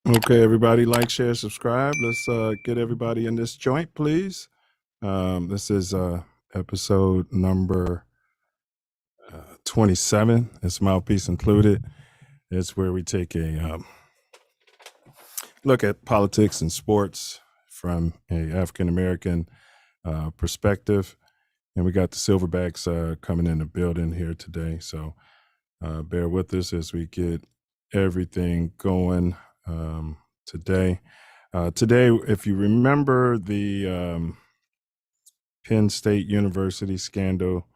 Okay, everybody, like, share, subscribe. Let's get everybody in this joint, please. This is episode number 27. It's Mouthpiece included. It's where we take a look at politics and sports from a African American perspective. And we got the Silverbacks coming in the building here today. So bear with us as we get everything going today. Today, if you remember the Penn State University scandal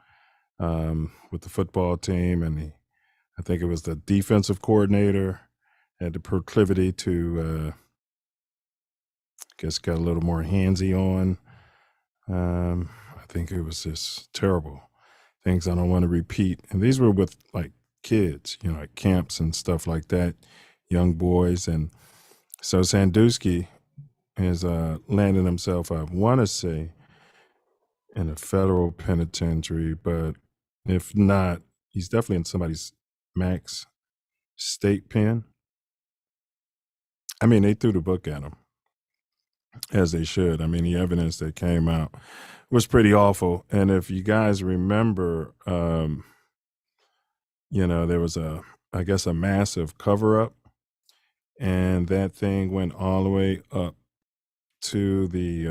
with the football team, and I think it was the defensive coordinator had the proclivity to, I guess, got a little more handsy on. I think it was just terrible things I don't want to repeat. And these were with like kids, like camps and stuff like that, young boys. And so Sandusky has landed himself, I want to say, in a federal penitentiary, but if not, he's definitely in somebody's max state pen. I mean, they threw the book at him, as they should. I mean, the evidence that came out was pretty awful. And if you guys remember, there was I guess, a massive cover up, and that thing went all the way up to the,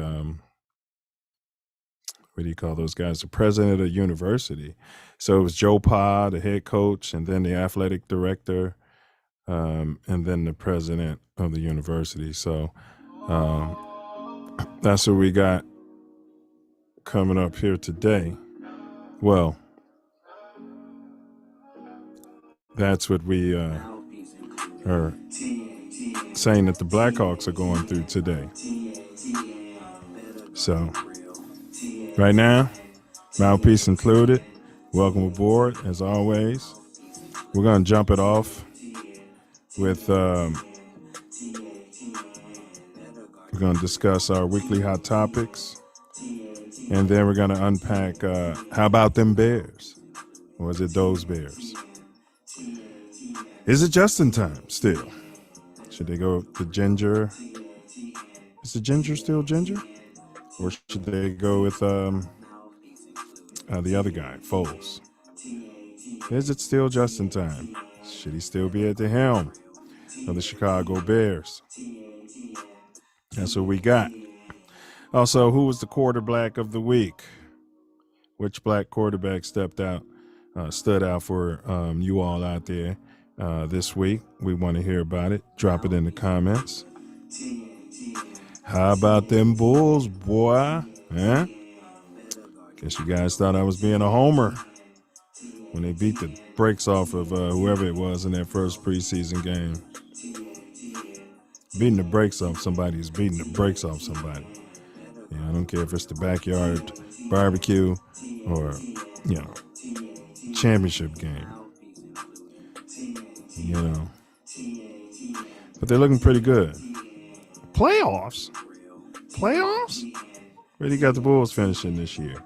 what do you call those guys? The president of the university. So it was Joe Pa, the head coach, and then the athletic director, and then the president of the university. So that's what we got coming up here today. Well, that's what we are saying that the Blackhawks are going through today. So right now, Mouthpiece included. Welcome aboard, as always. We're going to jump it off with, we're going to discuss our weekly hot topics. And then we're going to unpack, how about them Bears? Or is it those Bears? Is it just in time still? Should they go with the ginger? Is the ginger still ginger? Or should they go with the other guy, Foles? Is it still just in time? Should he still be at the helm of the Chicago Bears? That's what we got. Also, who was the quarterback of the week? Which black quarterback stood out for you all out there this week? We want to hear about it. Drop it in the comments. How about them Bulls, boy? Huh? Guess you guys thought I was being a homer when they beat the brakes off of whoever it was in that first preseason game. Beating the brakes off somebody is beating the brakes off somebody. I don't care if it's the backyard barbecue or, championship game. But they're looking pretty good. Playoffs? Where do you got the Bulls finishing this year?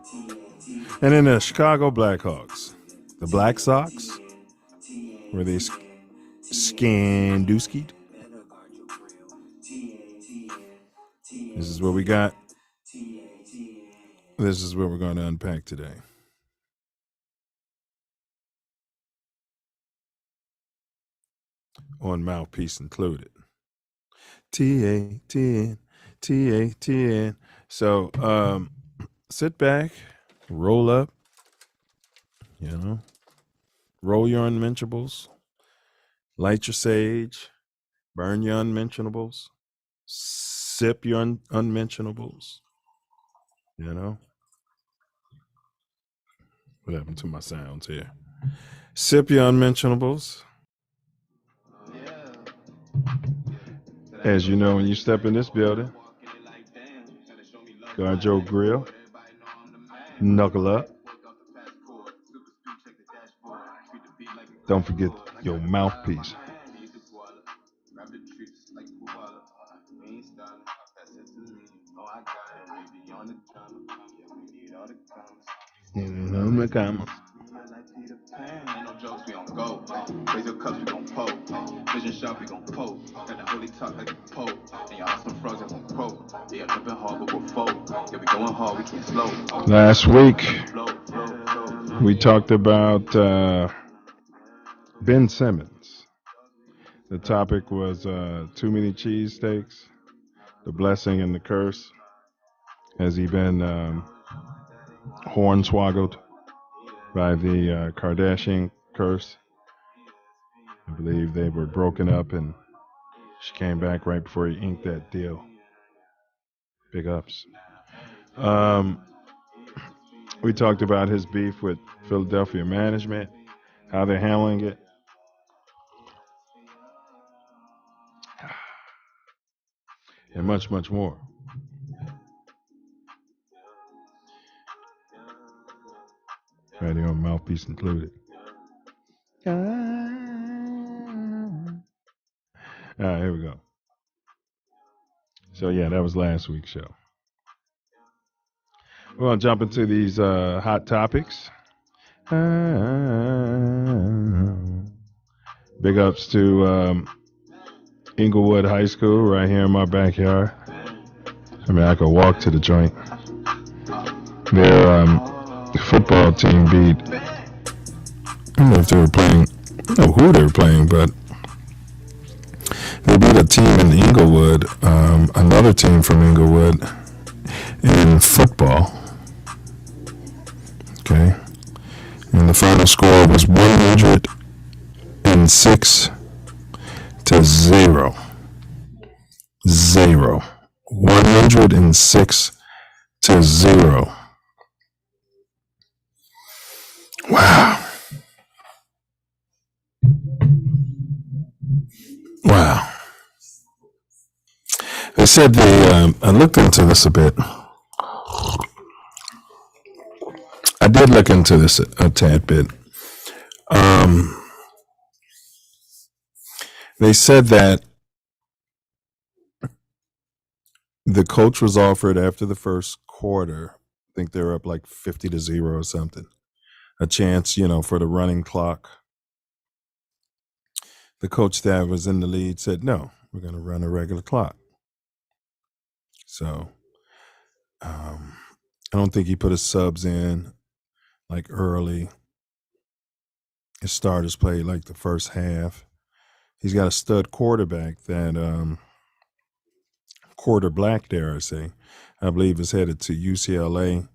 And then the Chicago Blackhawks. The Black Sox? Were they Sandusky? This is what we got. This is what we're going to unpack today. On Mouthpiece included. T-A-T-N. So, sit back, roll up, roll your unmentionables, light your sage, burn your unmentionables, sip your unmentionables, What happened to my sounds here? Sip your unmentionables. As you know, when you step in this building, guard your grill, knuckle up. Don't forget your mouthpiece. Last week, we talked about Ben Simmons. The topic was too many cheesesteaks, the blessing and the curse. Has he been hornswoggled by the Kardashian curse? I believe they were broken up and she came back right before he inked that deal. Big ups. We talked about his beef with Philadelphia management, how they're handling it. And much, much more. Right here on Mouthpiece included. All right, here we go. So, yeah, that was last week's show. We're going to jump into these hot topics. Big ups to Inglewood High School right here in my backyard. I mean, I could walk to the joint. Their football team beat, I don't know if they were playing, I don't know who they were playing, but they beat a team in Inglewood, another team from Inglewood in football. Okay. And the final score was 106 to 0. 106 to 0. Wow. Wow. They said I looked into this a bit. I did look into this a tad bit. They said that the coach was offered after the first quarter, I think they were up like 50 to 0 or something, a chance, for the running clock. The coach that was in the lead said, no, we're going to run a regular clock. So I don't think he put his subs in like early. His starters played like the first half. He's got a stud quarterback that quarter black, dare I say, I believe is headed to UCLA.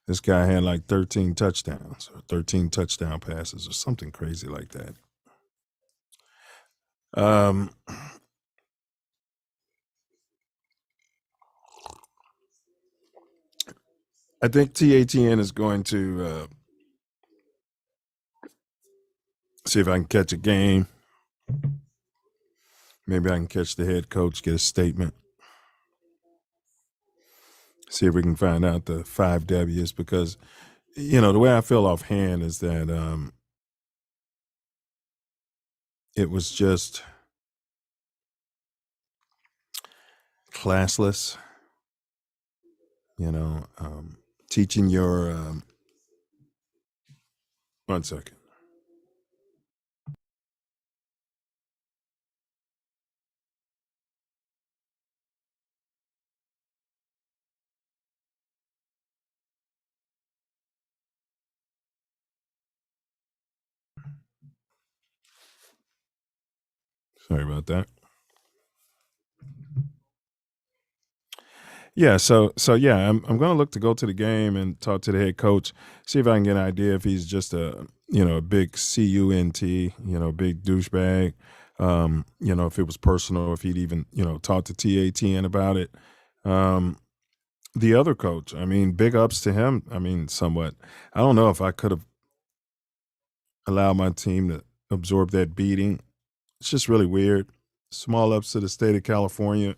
This guy had like 13 touchdowns or 13 touchdown passes or something crazy like that. I think TATN is going to see if I can catch a game. Maybe I can catch the head coach, get a statement. See if we can find out the 5 W's, because, the way I feel offhand is that it was just classless, teaching your, 1 second. Sorry about that. Yeah, so yeah, I'm going to look to go to the game and talk to the head coach, see if I can get an idea if he's just a big cunt, big douchebag. If it was personal, if he'd even talk to TATN about it. The other coach, I mean, big ups to him. I mean, somewhat. I don't know if I could have allowed my team to absorb that beating. It's just really weird. Small ups to the state of California.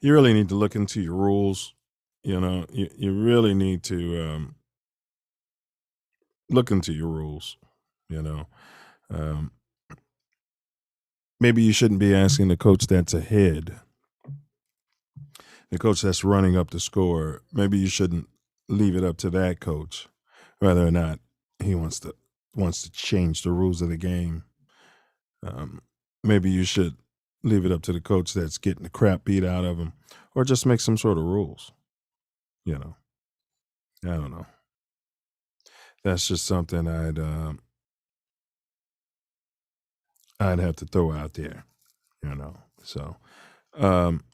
You really need to look into your rules. You really need to look into your rules. Maybe you shouldn't be asking the coach that's ahead, the coach that's running up the score. Maybe you shouldn't leave it up to that coach, whether or not he wants to change the rules of the game. maybe you should leave it up to the coach that's getting the crap beat out of him, or just make some sort of rules. You know, I don't know. That's just something I'd have to throw out there. You know, um,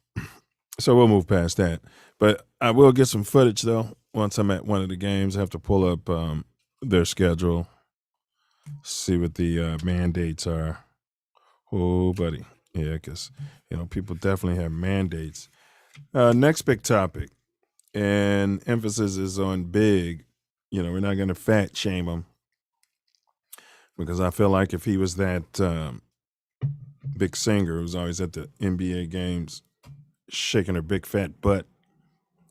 so we'll move past that. But I will get some footage though. Once I'm at one of the games, I have to pull up their schedule, see what the mandates are. Oh, buddy. Yeah, because, people definitely have mandates. Next big topic, and emphasis is on big. We're not going to fat shame him because I feel like if he was that big singer who's always at the NBA games shaking her big fat butt,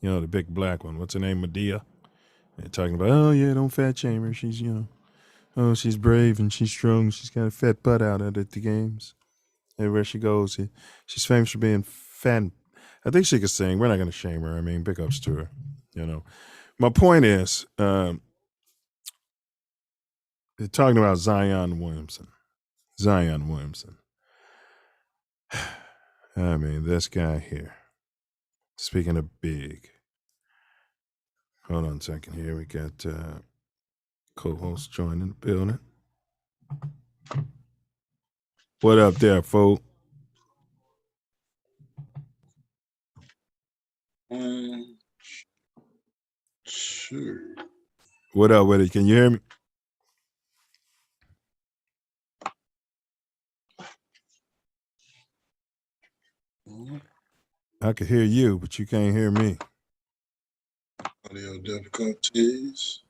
the big black one, what's her name, Medea? They're talking about, oh, yeah, don't fat shame her. She's, oh, she's brave and she's strong. She's got a fat butt out at the games. Everywhere she goes, she's famous for being fat. I think she could sing. We're not going to shame her. I mean, big ups to her. My point is, they're talking about Zion Williamson. Zion Williamson. I mean, this guy here. Speaking of big. Hold on a second here. We got co-host joining the building. What up there, folks? Sure. What up with it? Can you hear me? I can hear you, but you can't hear me. Audio difficulties.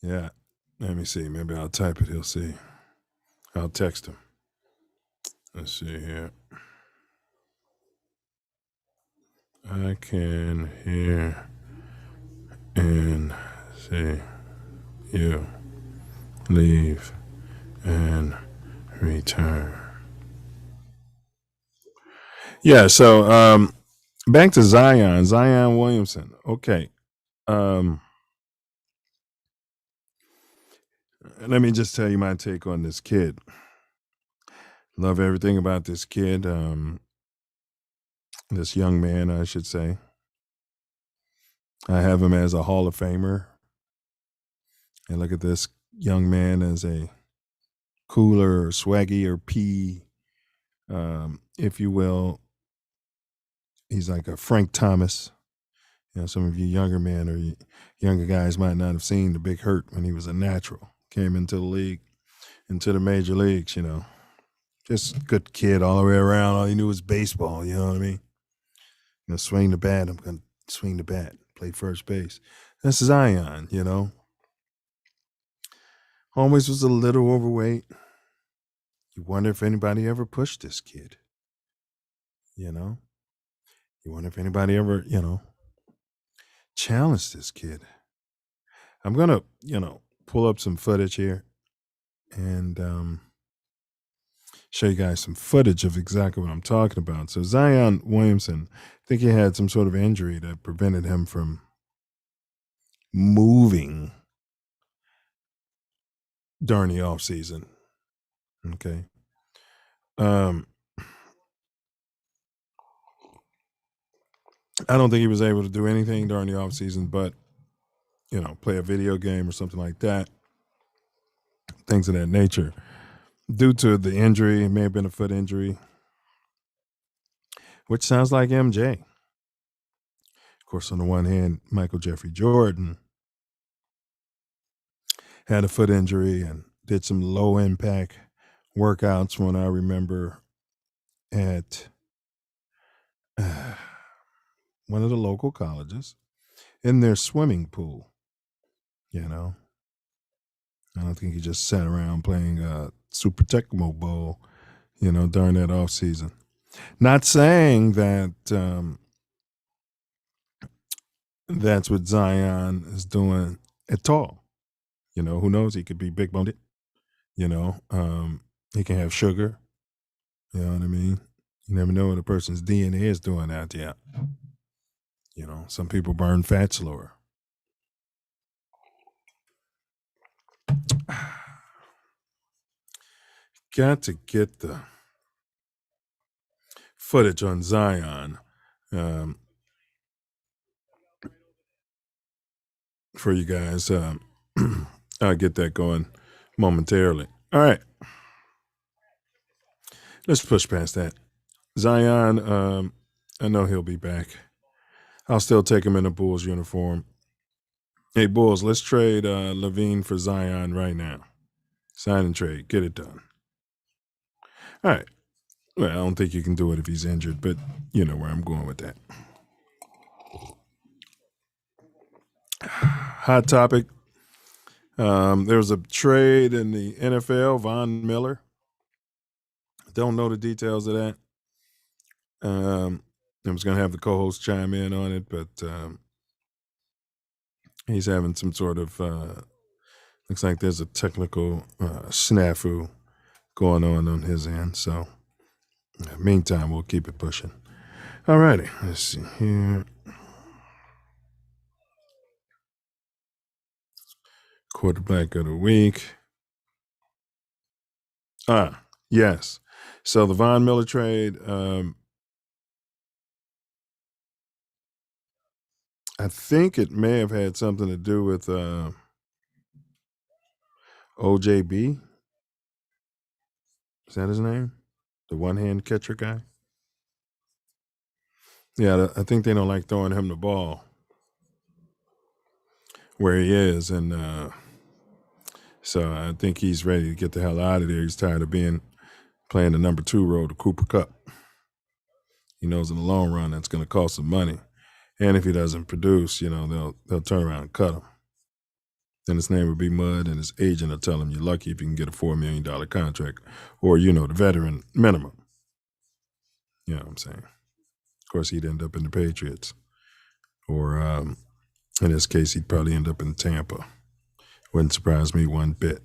Yeah. Let me see. Maybe I'll type it. He'll see. I'll text him. Let's see here. I can hear and see you leave and return. Yeah, so back to Zion Williamson. Okay. Let me just tell you my take on this kid. Love everything about this kid. This young man, I should say. I have him as a Hall of Famer. And look at this young man as a cooler, or swaggy, or P, if you will. He's like a Frank Thomas. Some of you younger men or younger guys might not have seen the Big Hurt when he was a natural. Came into the league, into the major leagues, Just good kid all the way around. All he knew was baseball, you know what I mean? Swing the bat. I'm going to swing the bat. Play first base. That's Zion, Always was a little overweight. You wonder if anybody ever pushed this kid. You wonder if anybody ever, challenged this kid. I'm going to, pull up some footage here and show you guys some footage of exactly what I'm talking about. So Zion Williamson, I think he had some sort of injury that prevented him from moving during the off season. Okay. I don't think he was able to do anything during the off season, but play a video game or something like that. Things of that nature. Due to the injury, it may have been a foot injury, which sounds like MJ. Of course, on the one hand, Michael Jeffrey Jordan had a foot injury and did some low impact workouts when I remember at one of the local colleges in their swimming pool. I don't think he just sat around playing Super Tecmo Bowl, during that off season. Not saying that that's what Zion is doing at all. Who knows? He could be big boned. He can have sugar. You know what I mean? You never know what a person's DNA is doing out there. Some people burn fat slower. Got to get the footage on Zion for you guys. I'll get that going momentarily. All right. Let's push past that. Zion, I know he'll be back. I'll still take him in a Bulls uniform. Hey, Bulls, let's trade Levine for Zion right now. Sign and trade. Get it done. All right. Well, I don't think you can do it if he's injured, but you know where I'm going with that. Hot topic. There was a trade in the NFL, Von Miller. Don't know the details of that. I was going to have the co-host chime in on it, but he's having some sort of looks like there's a technical snafu going on his end. So, meantime, we'll keep it pushing. All righty. Let's see here. Quarterback of the week. Yes. So the Von Miller trade, I think it may have had something to do with OJB. Is that his name? The one-hand catcher guy? Yeah, I think they don't like throwing him the ball where he is. And so I think he's ready to get the hell out of there. He's tired of playing the number 2 role to Cooper Kupp. He knows in the long run that's going to cost him money. And if he doesn't produce, they'll turn around and cut him. Then his name will be mud, and his agent will tell him you're lucky if you can get a $4 million contract or, the veteran minimum. You know what I'm saying? Of course, he'd end up in the Patriots. Or in this case, he'd probably end up in Tampa. Wouldn't surprise me one bit.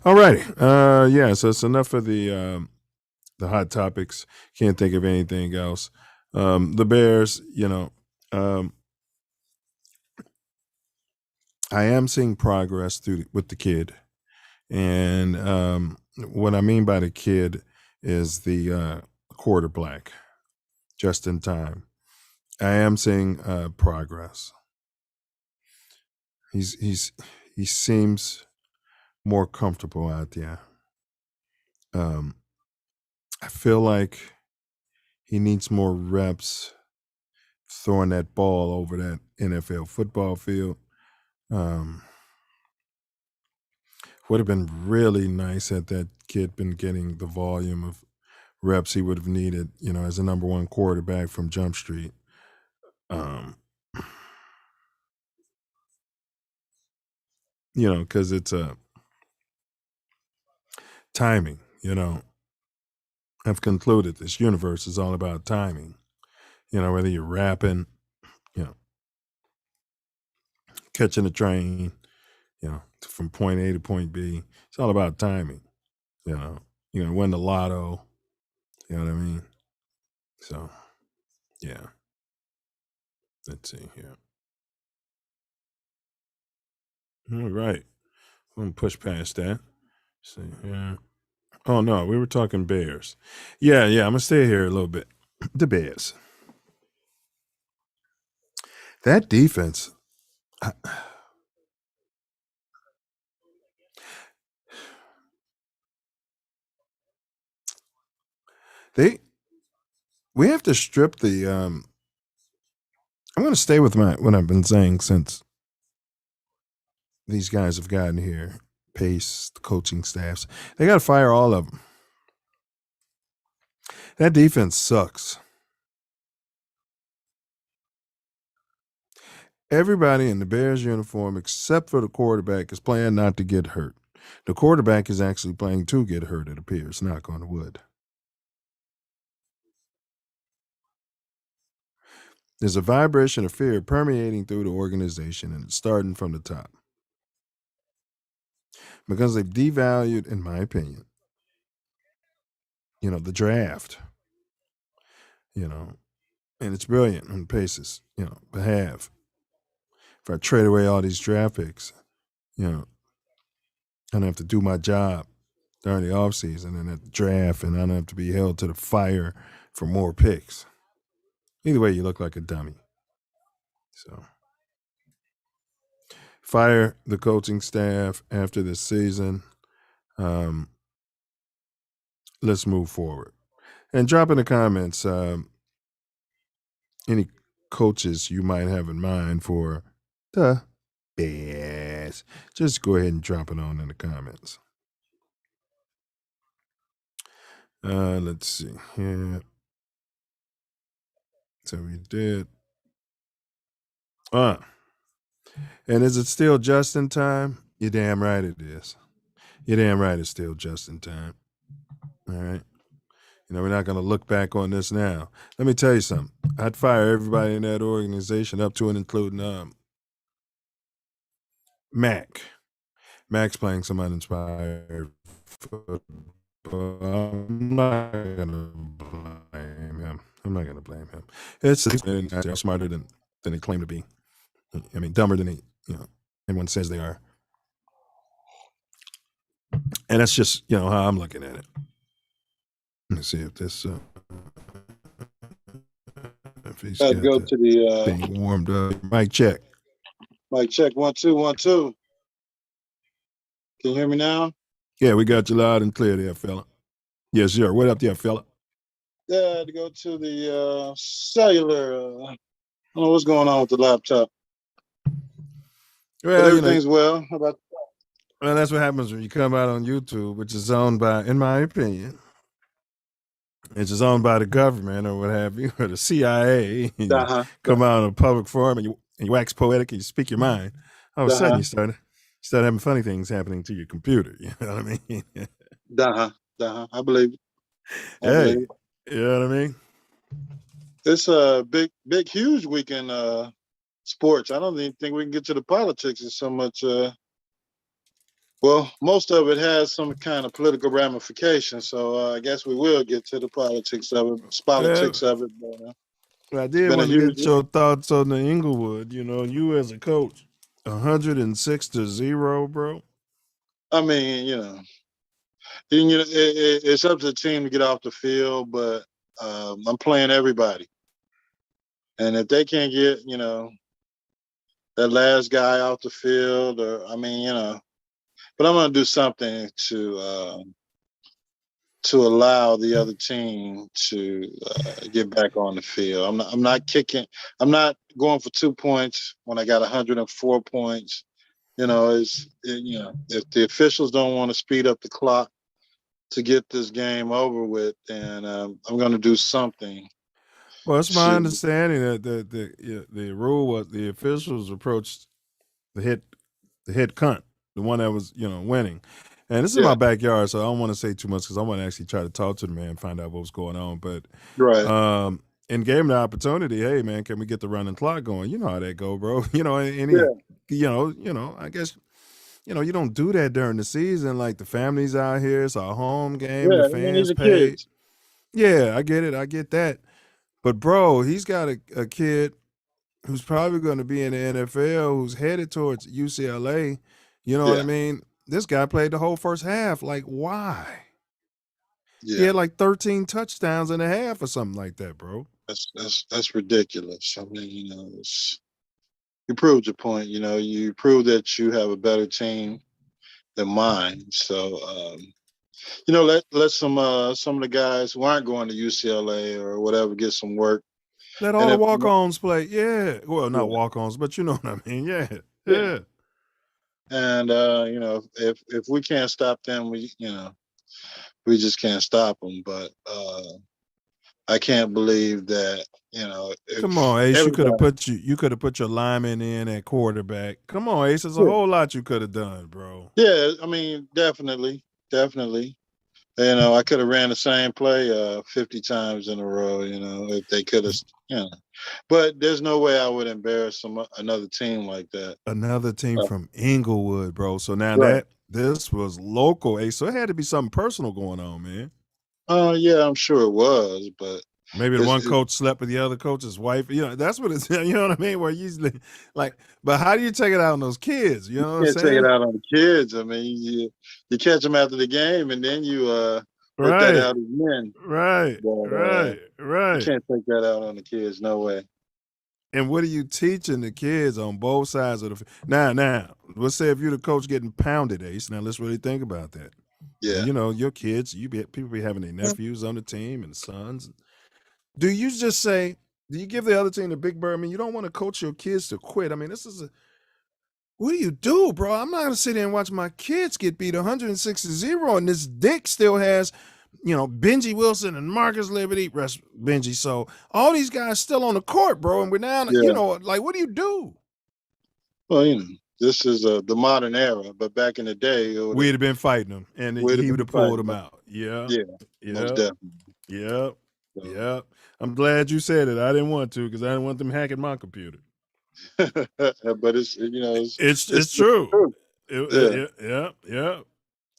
All righty. So it's enough for the hot topics. Can't think of anything else. The Bears, I am seeing progress with the kid. And what I mean by the kid is the quarterback, just in time. I am seeing progress. He seems more comfortable out there. I feel like he needs more reps throwing that ball over that NFL football field. Would have been really nice had that kid been getting the volume of reps he would have needed, as a number 1 quarterback from Jump Street. Because it's a timing, I've concluded this universe is all about timing. Whether you're rapping, catching a train, from point A to point B, it's all about timing. Win the lotto, you know what I mean? So, yeah. Let's see here. All right. I'm going to push past that. See here. Oh, no, we were talking Bears. Yeah, I'm going to stay here a little bit. The Bears. That defense. We have to strip the. I'm going to stay with what I've been saying since these guys have gotten here. Pace, the coaching staffs. They got to fire all of them. That defense sucks. Everybody in the Bears uniform, except for the quarterback, is playing not to get hurt. The quarterback is actually playing to get hurt, it appears. Knock on wood. There's a vibration of fear permeating through the organization, and it's starting from the top. Because they've devalued, in my opinion, the draft. And it's brilliant on Pace's, behalf. If I trade away all these draft picks, I don't have to do my job during the offseason and at the draft, and I don't have to be held to the fire for more picks. Either way, you look like a dummy. So fire the coaching staff after this season. Let's move forward. And drop in the comments any coaches you might have in mind for the Bears. Just go ahead and drop it on in the comments. Let's see here. So we did. And is it still just in time? You're damn right it is. You're damn right it's still just in time. All right. We're not going to look back on this now. Let me tell you something. I'd fire everybody in that organization up to and including Mac. Mac's playing some uninspired football. I'm not going to blame him. It's smarter than they claim to be. I mean, dumber than everyone says they are. And that's just, how I'm looking at it. Let's see if this if he's I'd go to the thing warmed up. Mic check. Mic check. 1 2 1 2. Can you hear me now? Yeah, we got you loud and clear there, fella. Yes, sir. What up there, fella? Yeah, to go to the cellular. I don't know what's going on with the laptop. Well, but everything's well. How about? Well, that's what happens when you come out on YouTube, which is owned by, in my opinion, it's just owned by the government or what have you, or the CIA. Come out in a public forum and you wax poetic and you speak your mind. All of a sudden you start having funny things happening to your computer. You know what I mean? I believe it. Hey, you know what I mean? It's a big, huge weekend sports. I don't even think we can get to the politics in so much. Well, most of it has some kind of political ramification, so I guess we will get to the politics of it. But I did want to get your thoughts on the Inglewood. You as a coach, 106-0, bro. I mean, it's up to the team to get off the field, but I'm playing everybody, and if they can't get that last guy off the field, but I'm going to do something to allow the other team to get back on the field. I'm not kicking. I'm not going for 2 points when I got 104 points. If the officials don't want to speed up the clock to get this game over with, then I'm going to do something. Well, it's my understanding that the rule was the officials approached the hit cunt, the one that was winning. And this is my backyard, so I don't want to say too much because I want to actually try to talk to the man and find out what was going on. But and gave him the opportunity. Hey, man, can we get the running clock going? You know how that go, bro. I guess you don't do that during the season. Like the family's out here, it's our home game. The fans pay. Yeah, I get it. I get that. But bro, he's got a kid who's probably going to be in the NFL, who's headed towards UCLA. You know what I mean? This guy played the whole first half. Like, why? Yeah. He had like 13 touchdowns and a half or something like that, bro. That's ridiculous. I mean, you proved your point. You proved that you have a better team than mine. So, let some of the guys who aren't going to UCLA or whatever get some work. Let all the walk-ons play. Yeah. Well, not walk-ons, but you know what I mean. Yeah. And if we can't stop them, we just can't stop them. But I can't believe that. Come on, Ace. You could have put your lineman in at quarterback. Come on, Ace. There's a whole lot you could have done, bro. Yeah, I mean, definitely. I could have ran the same play 50 times in a row. If they could have. But there's no way I would embarrass another team like that. Another team from Inglewood, bro. So now this was local, Ace. So it had to be something personal going on, man. Yeah, I'm sure it was, but Maybe the It's, one coach slept with the other coach's wife. You know, that's what it's. You know what I mean? Where usually, like, but how do you take it out on those kids? You know what I'm can't take it saying? out on the kids. I mean, you catch them after the game, and then you work that Right, out as men. right, But right, you right. can't take that out on the kids. No way. And what are you teaching the kids on both sides of the? Now, let's say if you're the coach getting pounded, Ace. Now let's really think about that. And Yeah. you know, your kids, people be having their nephews on the team and sons. Do you just say? Do you give the other team the big bird? I mean, you don't want to coach your kids to quit. I mean, this is a what do you do, bro? I'm not gonna sit there and watch my kids get beat 160-0, and this dick still has, you know, Benji Wilson and Marcus Liberty, rest Benji. So all these guys still on the court, bro, and we're down. You Yeah. know, like what do you do? Well, this is the modern era, but back in the day, We'd have been fighting him, and we'd have he would been have pulled fighting. him out. Yeah, Yeah, most yeah, definitely. yeah, So, yeah. I'm glad you said it. I didn't want to because I didn't want them hacking my computer. but it's It's the true. truth. Yeah. Yeah, yeah,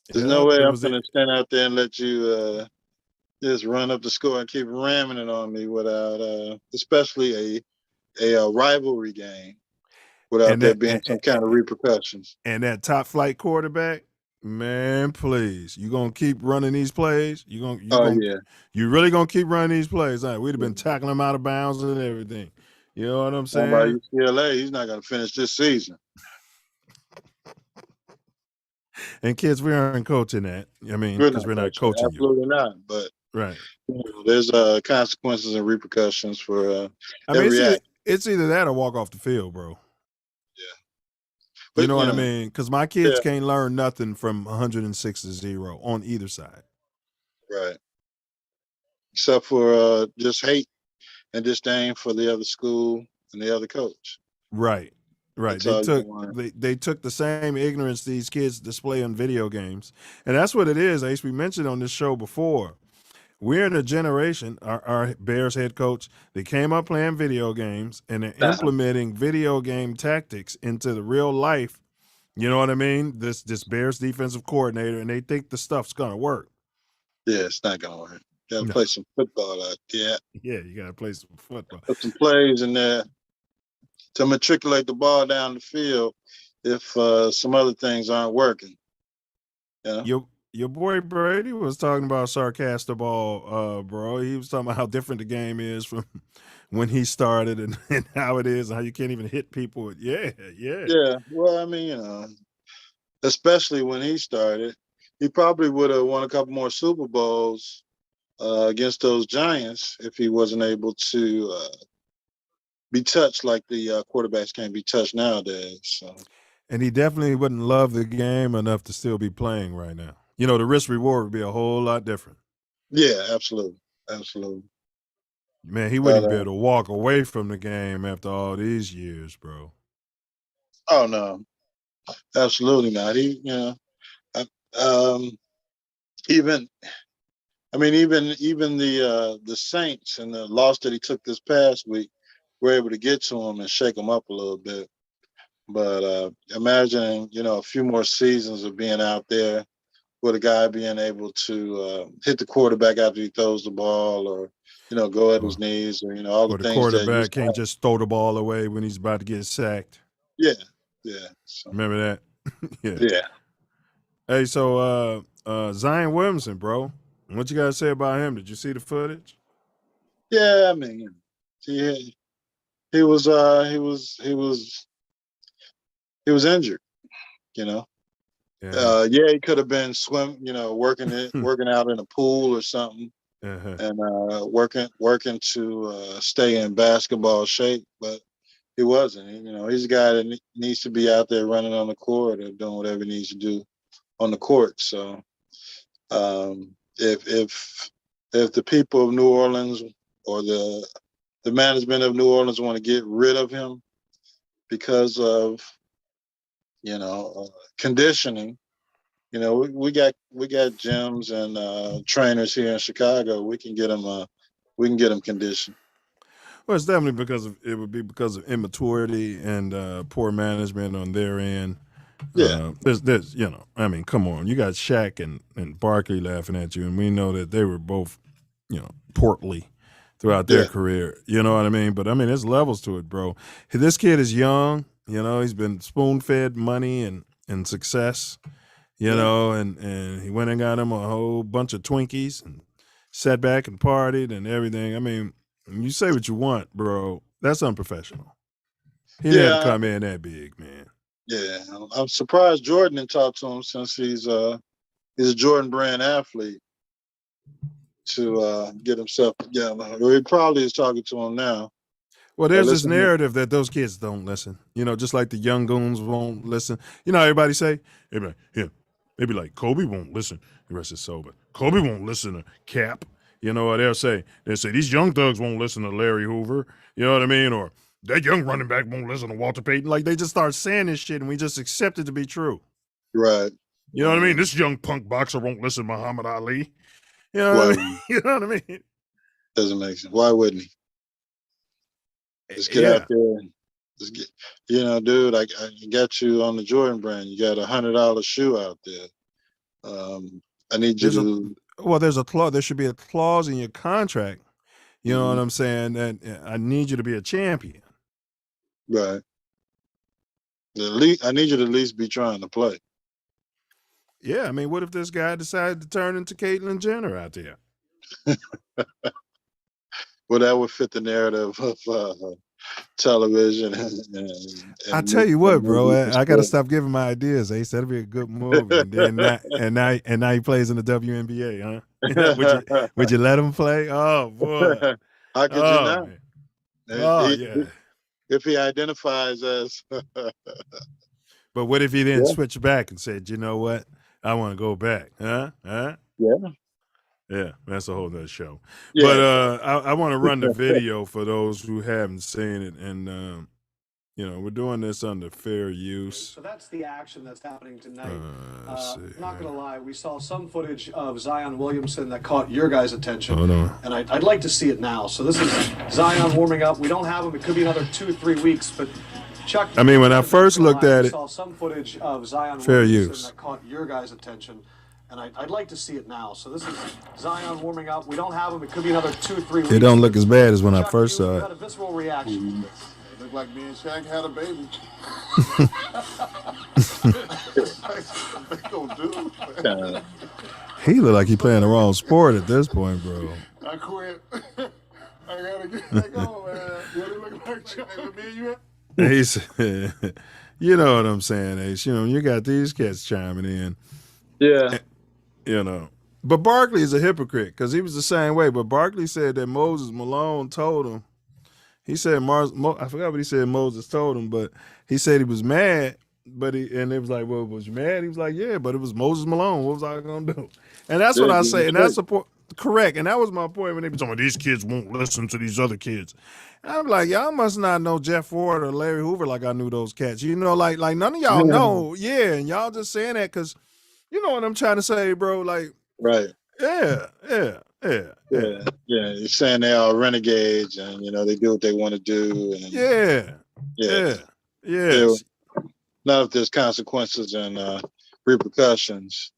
There's no yeah. way It I'm was gonna stand out there and let you just run up the score and keep ramming it on me without especially a rivalry game without and there that being some kind of repercussions. and that top flight quarterback, man, please, you gonna keep running these plays? Oh yeah. You really gonna keep running these plays? All right, we'd have been Yeah. tackling them out of bounds and everything. You know what I'm How about saying? UCLA? He's not gonna finish this season. And kids, we aren't coaching that. I mean, We're because not we're not coaching. coaching you, Absolutely not. But right? there's consequences and repercussions for I mean, every act. it's either that or walk off the field, bro. Yeah. You But know what I mean? Because my kids yeah, can't learn nothing from 106-0 on either side. right. Except for just hate and disdain for the other school and the other coach. Right. Right. That's all you can learn. They took the same ignorance these kids display on video games. And that's what it is, Ace. We mentioned on this show before. We're in a generation, our Bears head coach, they came up playing video games and they're implementing video game tactics into the real life. You know what I mean? This Bears defensive coordinator, and they think the stuff's gonna work. Yeah, it's not gonna work. You gotta play some football out there. Yeah, you gotta play some football. Put some plays in there to matriculate the ball down the field if some other things aren't working. You know? Your boy Brady was talking about sarcastic ball, bro. He was talking about how different the game is from when he started and how it is and how you can't even hit people. Yeah. Yeah. Well, I mean, especially when he started, he probably would have won a couple more Super Bowls against those Giants if he wasn't able to be touched like the quarterbacks can't be touched nowadays. So. And he definitely wouldn't love the game enough to still be playing right now. You know, the risk reward would be a whole lot different. Yeah, absolutely. Absolutely. Man, he wouldn't be able to walk away from the game after all these years, bro. Oh no, absolutely not. Even the Saints and the loss that he took this past week were able to get to him and shake him up a little bit. But imagine, a few more seasons of being out there with a guy being able to hit the quarterback after he throws the ball, or go at his knees, or all the Or the things that quarterback can't just throw the ball away when he's about to get sacked. Yeah. So, remember that? Yeah. Hey, so Zion Williamson, bro, what you gotta say about him? Did you see the footage? Yeah, I mean, he was injured. Yeah. He could have been working out in a pool or something, and working to stay in basketball shape, but he wasn't. He's a guy that needs to be out there running on the court or doing whatever he needs to do on the court. So, if the people of New Orleans or the management of New Orleans want to get rid of him because of conditioning, we got gyms and trainers here in Chicago. We can get him conditioned. Well, it's definitely because of immaturity and poor management on their end. Yeah. There's I mean, come on. You got Shaq and Barkley laughing at you, and we know that they were both, portly. throughout their career. You know what I mean? But I mean, there's levels to it, bro. This kid is young. You know, he's been spoon-fed money and success. You know, and he went and got him a whole bunch of Twinkies and sat back and partied and everything. I mean, you say what you want, bro. That's unprofessional. He didn't have to Yeah, come in that big, man. yeah. I'm surprised Jordan didn't talk to him since he's a Jordan brand athlete to get himself together. Or he probably is talking to him now. Well, there's this Listen, narrative that those kids don't listen. You know, just like the young goons won't listen. You know, how everybody say, maybe like Kobe won't listen. The rest is sober. Kobe won't listen to Cap. You know what they'll say? They'll say these young thugs won't listen to Larry Hoover. You know what I mean? Or that young running back won't listen to Walter Payton. Like they just start saying this shit and we just accept it to be true. right. You know what I mean? This young punk boxer won't listen to Muhammad Ali. You know what I mean? You know what I mean? Doesn't make sense. Why wouldn't he? Just get out there and just get, dude, I got you on the Jordan brand. You got $100 shoe out there. I need you to. There's a clause. There should be a clause in your contract. You know what I'm saying? That I need you to be a champion. Right. I need you to at least be trying to play. Yeah, I mean, what if this guy decided to turn into Caitlyn Jenner out there? Well, that would fit the narrative of television. And I tell you what, bro, I got to stop giving my ideas. Ace, that'd be a good movie. And then now he plays in the WNBA, huh? would you let him play? Oh boy, how could you not? Man. Yeah. If he identifies as. But what if he then switched back and said, you know what? I want to go back. Huh? Yeah. Yeah, that's a whole nother show. Yeah. But I want to run the video for those who haven't seen it. And, we're doing this under fair use. So that's the action that's happening tonight. Not going to lie, we saw some footage of Zion Williamson that caught your guys' attention. Hold on. And I'd like to see it now. So this is Zion warming up. We don't have him. It could be another 2-3 weeks, but Chuck. I mean, when I first looked at it, saw some footage of Zion fair Williamson use. that caught your guys' attention. And I'd like to see it now. So this is Zion warming up. We don't have him. It could be another 2-3 weeks. It don't look as bad as when I first you saw it. had a visceral reaction. Look like me and Shaq had a baby. He look like he playing the wrong sport at this point, bro. I quit. I gotta get back on, man. What it look like, Chuck? Me and you? Ace, you know what I'm saying, Ace. You know, you got these cats chiming in. Yeah. But Barkley is a hypocrite because he was the same way. But Barkley said that Moses Malone told him. He said, I forgot what he said Moses told him, but he said he was mad. And it was like, well, was you mad? He was like, yeah, but it was Moses Malone. What was I going to do? And that's what I say. And that's the point. Correct. And that was my point when they were talking about these kids won't listen to these other kids. And I'm like, y'all must not know Jeff Ford or Larry Hoover like I knew those cats. You know, like none of y'all know. Yeah. And y'all just saying that because you know what I'm trying to say, bro. Like, right. Yeah. You're saying they are renegades and, they do what they want to do. And, yeah. Not if there's consequences and repercussions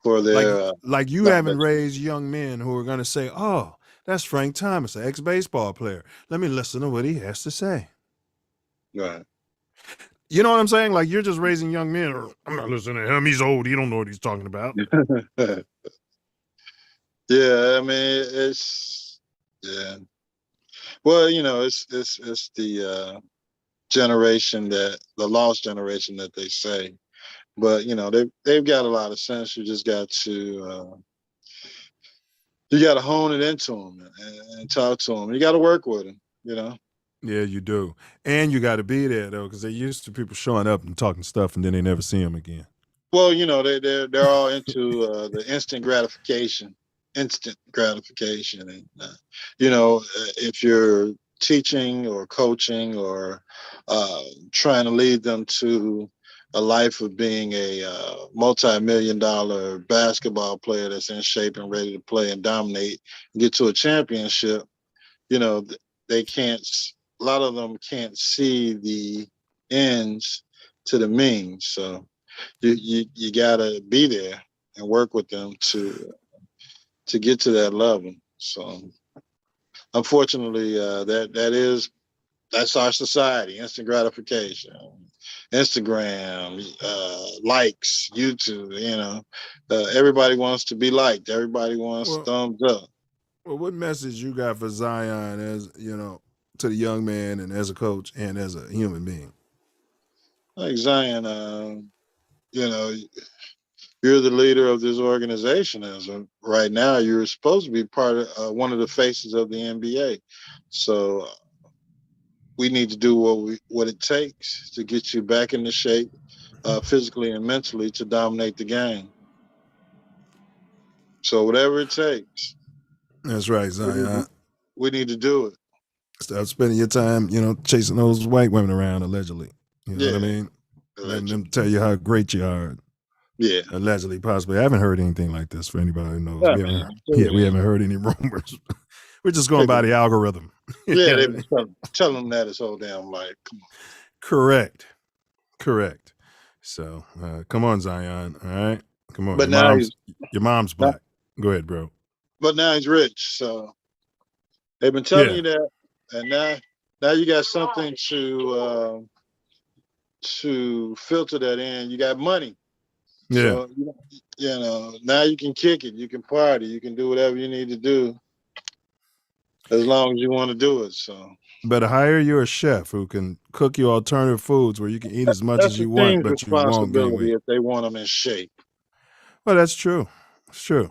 for their. Like you haven't raised young men who are going to say, oh, that's Frank Thomas, an ex-baseball player. Let me listen to what he has to say. Right. You know what I'm saying? Like you're just raising young men. Or, I'm not listening to him. He's old. He don't know what he's talking about. Yeah, I mean, Well, it's the generation the lost generation that they say, but they've got a lot of sense. You just got to hone it into them and talk to them. You got to work with them. Yeah, you do, and you got to be there though, because they're used to people showing up and talking stuff, and then they never see them again. Well, they're all into the instant gratification, and if you're teaching or coaching or trying to lead them to a life of being a multi-million-dollar basketball player that's in shape and ready to play and dominate and get to a championship, they can't. A lot of them can't see the ends to the means. So you gotta be there and work with them to get to that level. So unfortunately, that's our society. Instant gratification, Instagram, likes, YouTube. Everybody wants to be liked. Everybody wants Well, thumbs up. well, what message you got for Zion as to the young man and as a coach and as a human being? Like Zion, you know, you're the leader of this organization. As of right now, you're supposed to be part of one of the faces of the NBA. So we need to do what it takes to get you back into shape, physically and mentally, to dominate the game. So whatever it takes, That's right, Zion. we need to do it. Stop spending your time, chasing those white women around, allegedly. You know what I mean? Letting them tell you how great you are. Yeah. Allegedly, possibly. I haven't heard anything like this for anybody who knows. Yeah, we haven't heard any rumors. We're just going by the algorithm. Yeah, they've been telling them that his whole damn life. Come on. Correct. So, come on, Zion. All right? Come on. But your mom's black. Go ahead, bro. But now he's rich, so they've been telling you that, and now you got something to filter that in. You got money. Yeah. So, now you can kick it, you can party, you can do whatever you need to do, as long as you want to do it. So better hire you a chef who can cook you alternative foods where you can eat as much as you want, but you won't gain weight. If they want them in shape. Well, that's true. It's true.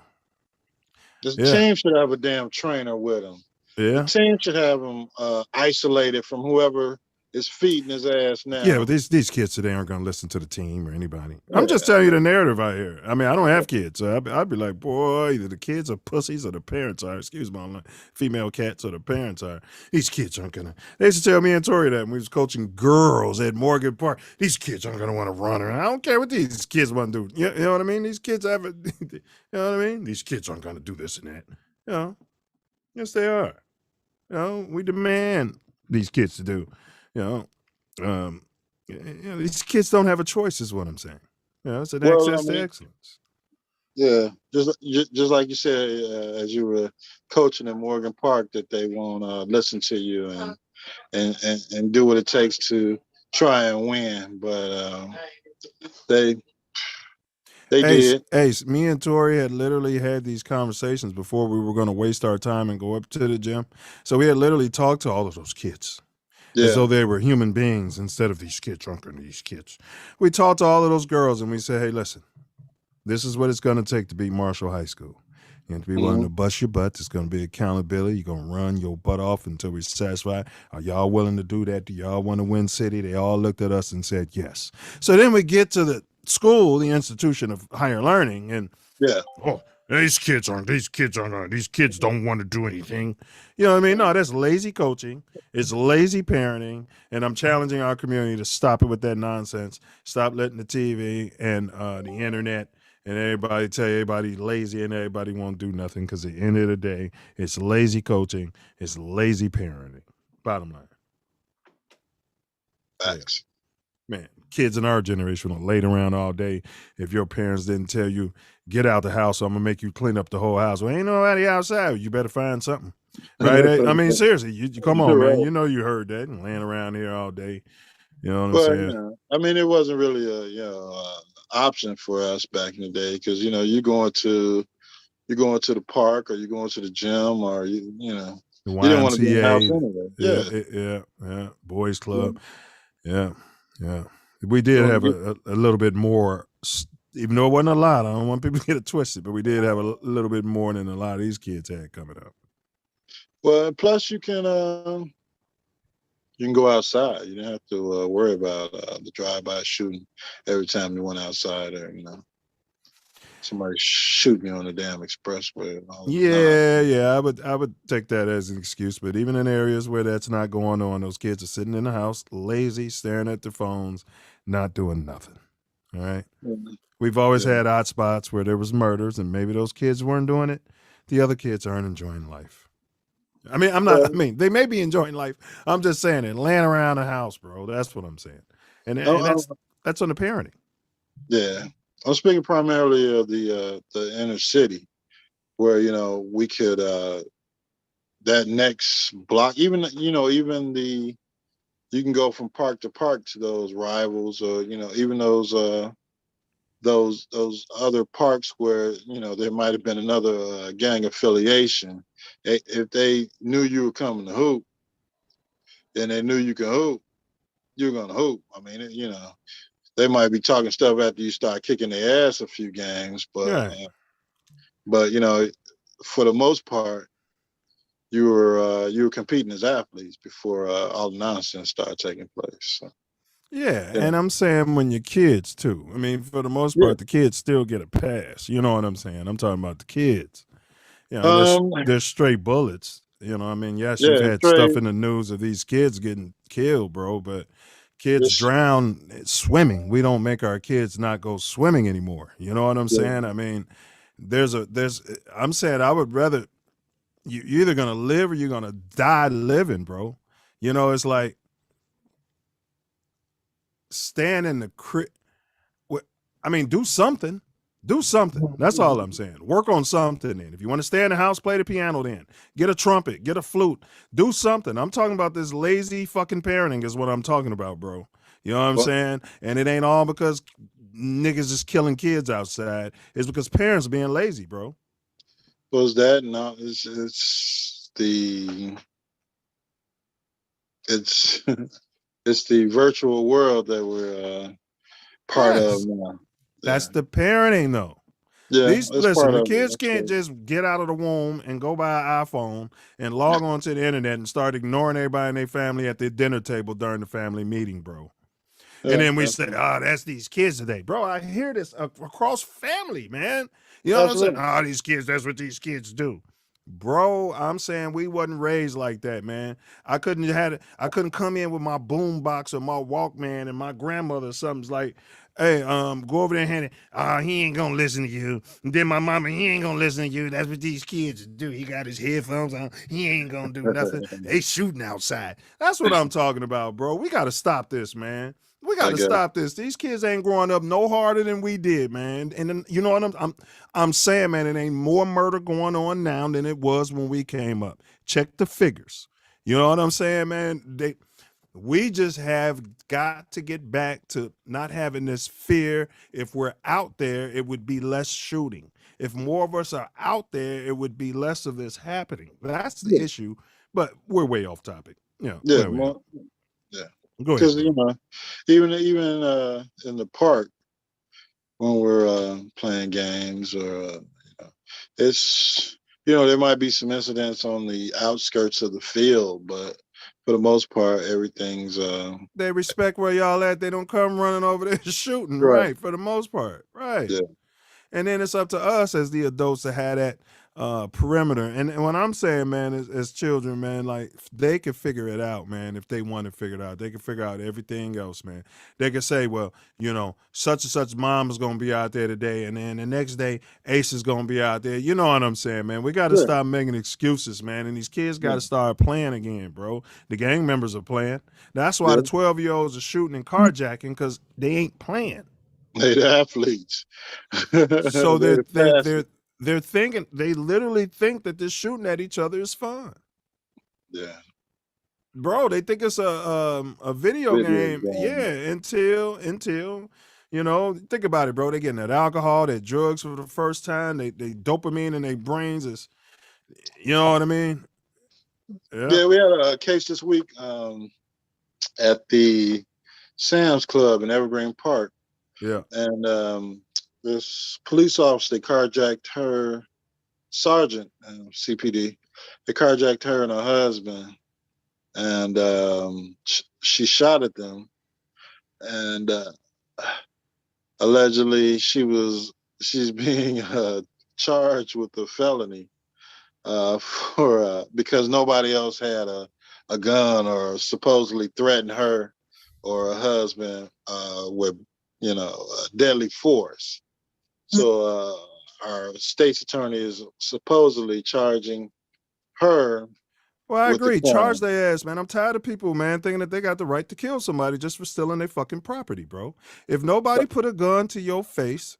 The team should have a damn trainer with them. Yeah. The team should have him isolated from whoever is feeding his ass now. Yeah, but these kids today aren't going to listen to the team or anybody. Yeah. I'm just telling you the narrative out here. I mean, I don't have kids, so I'd be like, boy, either the kids are pussies or the parents are. Excuse my female cats or the parents are. These kids aren't going to. They used to tell me and Tori that when we was coaching girls at Morgan Park. These kids aren't going to want to run around. I don't care what these kids want to do. You know what I mean? These kids have it. You know what I mean? These kids aren't going to do this and that. Yes, they are. We demand these kids to do. These kids don't have a choice, is what I'm saying. It's an access to excellence. Yeah, just like you said, as you were coaching in Morgan Park, that they won't listen to you and do what it takes to try and win. But they did. Ace, me and Tori had literally had these conversations before we were going to waste our time and go up to the gym. So we had literally talked to all of those kids. Yeah. As though they were human beings instead of these kids, these kids. We talked to all of those girls and we said, hey, listen, this is what it's going to take to beat Marshall High School. You have to be willing to bust your butts. It's going to be accountability. You're going to run your butt off until we're satisfied. Are y'all willing to do that? Do y'all want to win city? They all looked at us and said yes. So then we get to the school, the institution of higher learning, and these kids don't want to do anything. You know what I mean? No, that's lazy coaching. It's lazy parenting. And I'm challenging our community to stop it with that nonsense. Stop letting the TV and the internet and everybody tell everybody lazy and everybody won't do nothing, because at the end of the day, it's lazy coaching. It's lazy parenting. Bottom line. Thanks. Man, kids in our generation will lay around all day. If your parents didn't tell you, get out the house, I'm going to make you clean up the whole house. Well, ain't nobody outside. You better find something. Right? I mean, seriously, you come on, man. You know you heard that. And laying around here all day. You know what I'm saying? I mean, it wasn't really a option for us back in the day, because, you're going to the park, or you're going to the gym, or, the you didn't want to be in the house anyway. Yeah. Boys club. Yeah. We did have a little bit more, even though it wasn't a lot. I don't want people to get it twisted, but we did have a little bit more than a lot of these kids had coming up. Well, plus you can go outside. You don't have to worry about the drive-by shooting every time you went outside, or somebody shooting you on the damn expressway. Yeah. I would take that as an excuse. But even in areas where that's not going on, those kids are sitting in the house, lazy, staring at their phones, not doing nothing. All right. Mm-hmm. We've always had hot spots where there was murders, and maybe those kids weren't doing it. The other kids aren't enjoying life. I mean, they may be enjoying life. I'm just saying it. Laying around the house, bro. That's what I'm saying. And that's on the parenting. Yeah. I'm speaking primarily of the inner city, where, we could that next block, even even you can go from park to park to those rivals, or even those other parks where there might have been another gang affiliation. If they knew you were coming to hoop and they knew you could hoop, you're gonna hoop. I mean, they might be talking stuff after you start kicking their ass a few games, Yeah. but for the most part, you were competing as athletes before all the nonsense started taking place. So, Yeah, yeah, and I'm saying when you're kids too. I mean, for the most yeah. part, the kids still get a pass. You know what I'm saying? I'm talking about the kids. Um, They're straight bullets. I mean, yes, you've yeah, had Trey. stuff in the news of these kids getting killed, bro, but kids This, drown swimming. We don't make our kids not go swimming anymore. You know what I'm yeah. saying? I mean, I'm saying I would rather you're either gonna live or you're gonna die living, bro. It's like stand in the crib. I mean, do something. Do something. That's all I'm saying. Work on something then. If you want to stay in the house, play the piano then. Get a trumpet, get a flute. Do something. I'm talking about this lazy fucking parenting is what I'm talking about, bro. You know what I'm Well, saying? And it ain't all because niggas is killing kids outside. It's because parents are being lazy, bro. was that? No, it's it's the virtual world that we're part of Yes. now. Yeah, That's the parenting though. yeah, it's Listen, part the of it. kids That's can't true. just get out of the womb and go buy an iPhone and log on to the internet and start ignoring everybody in their family at their dinner table during the family meeting, bro. And Yeah, then we say, oh, that's these kids today. Bro, I hear this across family, man. You know what I'm saying? absolutely. Oh, these kids, that's what these kids do. Bro, I'm saying we wasn't raised like that, man. I couldn't come in with my boom box or my Walkman and my grandmother or something's like, hey, go over there and hand it. He ain't gonna listen to you. And then my mama, he ain't gonna listen to you. That's what these kids do. He got his headphones on. He ain't gonna do nothing. They shooting outside. That's what I'm talking about, bro. We gotta stop this, man. We got I to guess. stop this. These kids ain't growing up no harder than we did, man. And then, you know what I'm saying, man. It ain't more murder going on now than it was when we came up. Check the figures. You know what I'm saying, man. We just have got to get back to not having this fear. If we're out there, it would be less shooting. If more of us are out there, it would be less of this happening. That's the Yeah, issue. But we're way off topic. yeah, Way off. yeah. Go ahead, Because bro. even in the park when we're playing games, or it's there might be some incidents on the outskirts of the field, but for the most part, everything's They respect where y'all at. They don't come running over there shooting, right. right? For the most part, right? Yeah, And then it's up to us as the adults to have that perimeter. And what I'm saying, man, is as children, man, like they can figure it out, man. If they want to figure it out, they can figure out everything else, man. They can say, well, such and such mom is gonna be out there today, and then the next day Ace is gonna be out there. You know what I'm saying, man? We got to yeah, stop making excuses, man. And these kids got yeah, to start playing again, bro. The gang members are playing. That's why the yeah. 12-year-olds are shooting and carjacking because they ain't playing. They the athletes. So They they're the they're fastest. they're they're thinking they literally think that this shooting at each other is fun. Yeah, Bro, they think it's a video video game. Yeah, game. until think about it, bro. They getting that alcohol, that drugs for the first time. They dopamine in their brains is you know what I mean? Yeah. Yeah, we had a case this week at the Sam's Club in Evergreen Park, Yeah. and this police officer, they carjacked her sergeant, CPD. They carjacked her and her husband, and she shot at them, and allegedly she's being charged with a felony for because nobody else had a gun or supposedly threatened her or her husband with deadly force. So our state's attorney is supposedly charging her Well, I with the agree. Charge crime. their ass, man. I'm tired of people, man, thinking that they got the right to kill somebody just for stealing their fucking property, bro. If nobody put a gun to your face,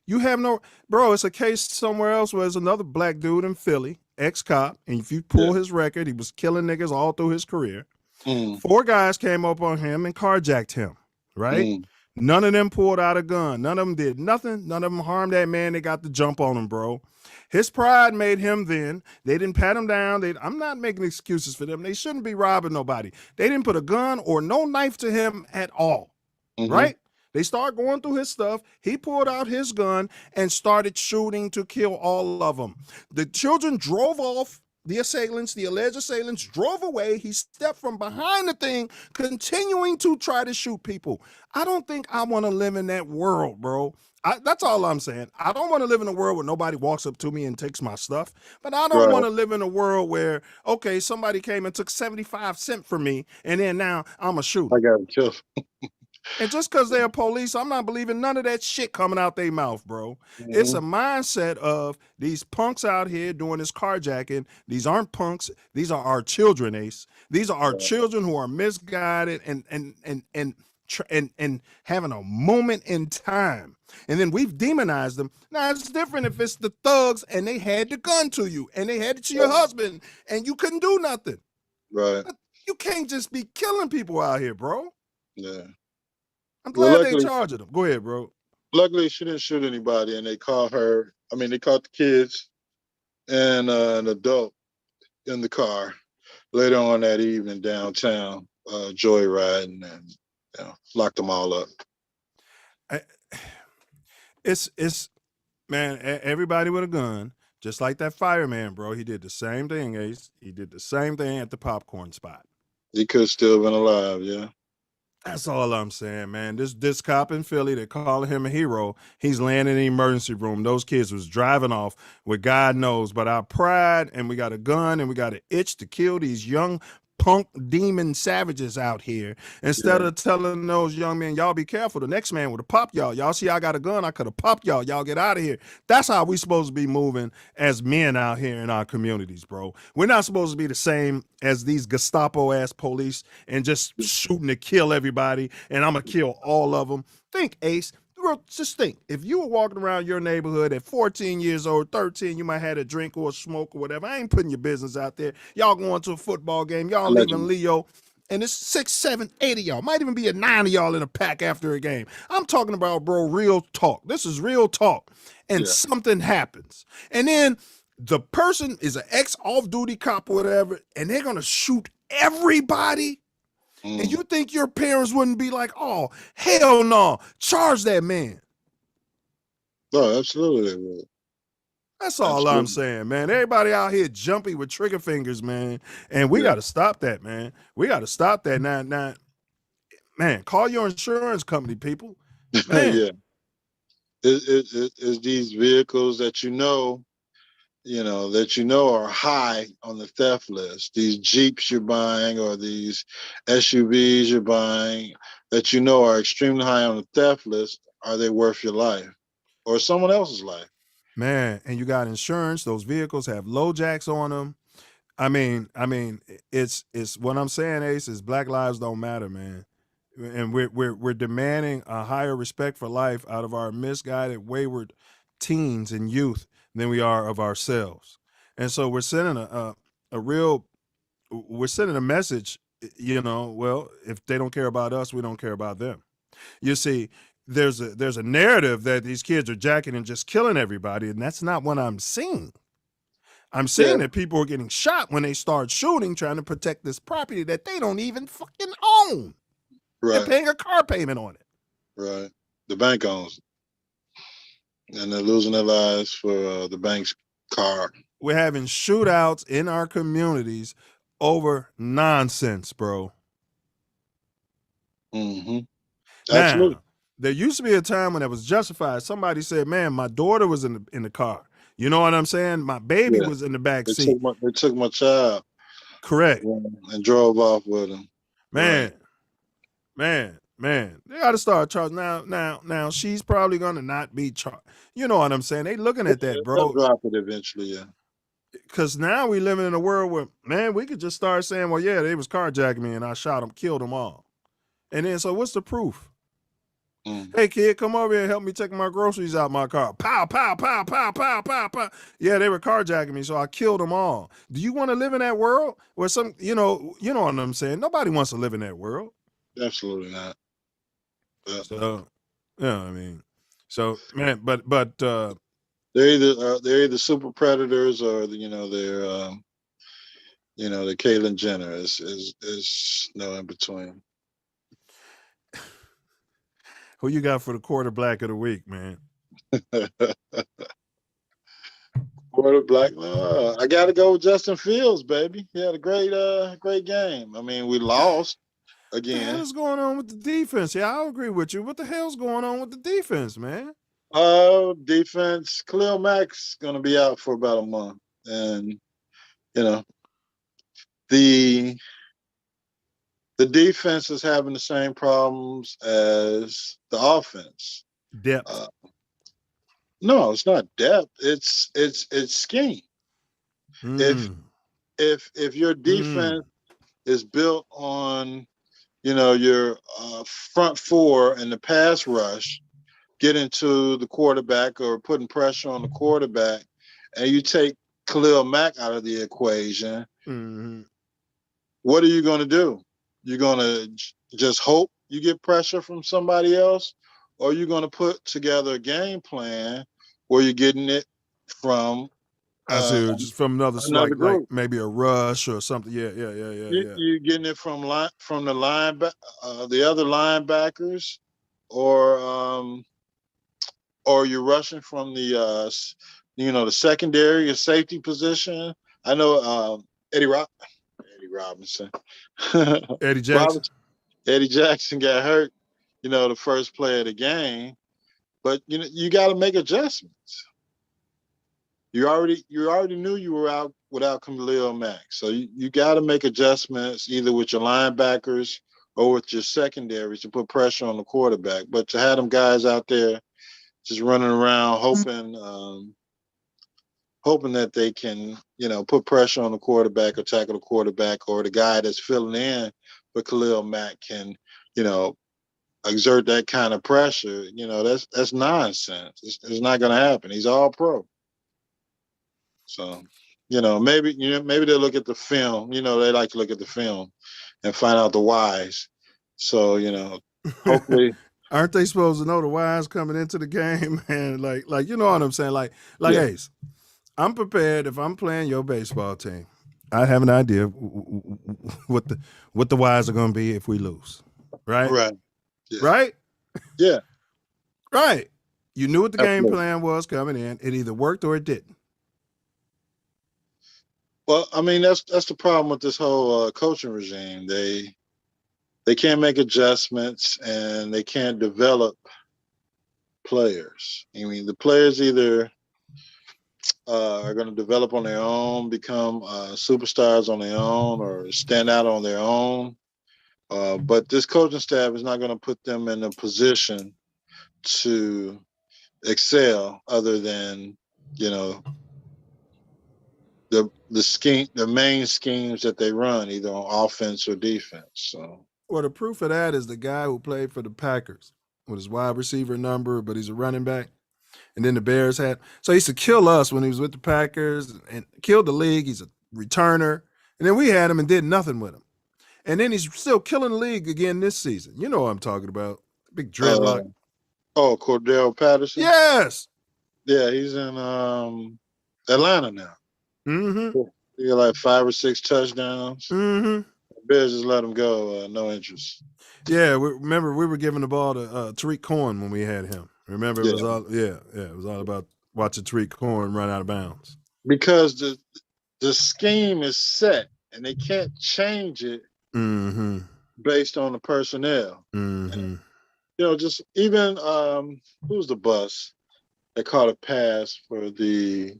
you have no, bro. It's a case somewhere else where there's another black dude in Philly. ex-cop, and if you pull his record, he was killing niggas all through his career. Mm, 4 guys came up on him and carjacked him, right? mm, None of them pulled out a gun. None of them did nothing. None of them harmed that man. They got the jump on him, bro. His pride made him then. They didn't pat him down. I'm not making excuses for them. They shouldn't be robbing nobody. They didn't put a gun or no knife to him at all, right? They started going through his stuff. He pulled out his gun and started shooting to kill all of them. The children drove off. The assailants, the alleged assailants, drove away. He stepped from behind the thing, continuing to try to shoot people. I don't think I want to live in that world, bro. That's all I'm saying. I don't want to live in a world where nobody walks up to me and takes my stuff. But I don't want to live in a world where, okay, somebody came and took 75 cents from me, and then now I'm a shooter. I got to kill. And just because they're police, I'm not believing none of that shit coming out their mouth, bro. It's a mindset of these punks out here doing this carjacking. These aren't punks. These are our children, Ace. These are our children who are misguided and having a moment in time. And then we've demonized them. Now, it's different if it's the thugs and they had the gun to you and they had it to your husband and you couldn't do nothing. Right. But you can't just be killing people out here, bro. Yeah. I'm glad they charged them. Go ahead, bro. Luckily, she didn't shoot anybody, and they caught her. I mean, they caught the kids and an adult in the car later on that evening downtown, joyriding, and locked them all up. It's man, everybody with a gun, just like that fireman, bro. He did the same thing, Ace. He did the same thing at the popcorn spot. He could have still been alive, yeah. That's all I'm saying, man. This cop in Philly, they're calling him a hero. He's laying in the emergency room. Those kids was driving off with God knows, but our pride, and we got a gun and we got an itch to kill these young punk demon savages out here. Instead of telling those young men, y'all be careful, the next man would have popped y'all. Y'all see I got a gun, I could have popped y'all. Y'all get out of here. That's how we supposed to be moving as men out here in our communities, bro. We're not supposed to be the same as these Gestapo-ass police and just shooting to kill everybody, and I'm going to kill all of them. Think, Ace. Bro, just think, if you were walking around your neighborhood at 14 years old, 13, you might have had a drink or a smoke or whatever. I ain't putting your business out there. Y'all going to a football game. Y'all leaving Leo. And it's 6, 7, 8 of y'all. Might even be a 9 of y'all in a pack after a game. I'm talking about, bro, real talk. This is real talk. And something happens. And then the person is an ex-off-duty cop or whatever, and they're going to shoot everybody. And you think your parents wouldn't be like, oh, hell no, charge that man. Oh, absolutely they would. That's all I'm saying, man. Everybody out here jumpy with trigger fingers, man. And we got to stop that, man. We got to stop that. Now, man, call your insurance company, people. Man. Yeah. It's these vehicles that are high on the theft list. These Jeeps you're buying or these SUVs you're buying that are extremely high on the theft list. Are they worth your life or someone else's life? Man, and you got insurance. Those vehicles have low jacks on them. I mean, it's what I'm saying, Ace, is Black lives don't matter, man. And we're demanding a higher respect for life out of our misguided, wayward teens and youth than we are of ourselves. And so we're sending we're sending a message, well, if they don't care about us, we don't care about them. You see, there's a narrative that these kids are jacking and just killing everybody, and that's not what I'm seeing. I'm saying that people are getting shot when they start shooting, trying to protect this property that they don't even fucking own. Right. They're paying a car payment on it. Right. The bank owns it. And they're losing their lives for the bank's car. We're having shootouts in our communities over nonsense, bro. Mm-hmm. Absolutely. Now, there used to be a time when it was justified. Somebody said, man, my daughter was in the car. You know what I'm saying? My baby was in the back seat. They took my child. Correct. And drove off with him. Man. They got to start charging. Now she's probably going to not be charged. You know what I'm saying? They looking at that, bro. They'll drop it eventually, yeah. Because now we living in a world where, man, we could just start saying, well, yeah, they was carjacking me and I shot them, killed them all. And then, so what's the proof? Hey, kid, come over here and help me take my groceries out my car. Pow, pow, pow, pow, pow, pow, pow. Yeah, they were carjacking me, so I killed them all. Do you want to live in that world where you know what I'm saying? Nobody wants to live in that world. Absolutely not. So, yeah, I mean, so man, but they're either super predators or they're the Caitlyn Jenner is no in between. who you got for the quarterback of the week, man? Quarterback, I got to go with Justin Fields, baby. He had a great game. I mean, we lost What the hell again. is going on with the defense? Yeah, I agree with you. What the hell's going on with the defense, man? Defense. Khalil Mack's gonna be out for about a month, and the defense is having the same problems as the offense. Depth. No, it's not depth. It's scheme. If your defense is built on your front four and the pass rush, getting to the quarterback or putting pressure on the quarterback, and you take Khalil Mack out of the equation, what are you going to do? You're going to just hope you get pressure from somebody else, or you're going to put together a game plan where you're getting it from just from another group. like maybe a rush or something. Yeah. You're getting it from the the other linebackers, or you're rushing from the the secondary or safety position. I know Eddie Robinson. Eddie Jackson. Eddie Jackson got hurt, the first play of the game. But you got to make adjustments. You already knew you were out without Khalil Mack. So you got to make adjustments either with your linebackers or with your secondaries to put pressure on the quarterback. But to have them guys out there just running around hoping that they can, put pressure on the quarterback or tackle the quarterback, or the guy that's filling in for Khalil Mack can, exert that kind of pressure. That's nonsense. It's not going to happen. He's all pro. So, maybe they'll look at the film. They like to look at the film and find out the whys. So, hopefully. Aren't they supposed to know the whys coming into the game, man? Like you know what I'm saying? Like yeah. Ace, I'm prepared if I'm playing your baseball team. I have an idea what the whys are going to be if we lose, right? Right. Yeah. Right? Yeah. Right. You knew what the game plan was coming in. It either worked or it didn't. Well, I mean, that's the problem with this whole coaching regime. They can't make adjustments and they can't develop players. I mean, the players either are going to develop on their own, become superstars on their own, or stand out on their own. But this coaching staff is not going to put them in a position to excel other than, the main schemes that they run, either on offense or defense. So, well, the proof of that is the guy who played for the Packers with his wide receiver number, but he's a running back. And then the Bears so he used to kill us when he was with the Packers and killed the league. He's a returner. And then we had him and did nothing with him. And then he's still killing the league again this season. You know what I'm talking about. Big dreadlock. Cordell Patterson? Yes. Yeah, he's in Atlanta now. Mm-hmm. He got like 5 or 6 touchdowns. Mm-hmm. The Bears just let him go. No interest. Yeah, remember we were giving the ball to Tariq Cohen when we had him. Remember, it was all it was all about watching Tariq Cohen run out of bounds. Because the scheme is set and they can't change it based on the personnel. Mm-hmm. And, just even who's the bus that caught a pass for the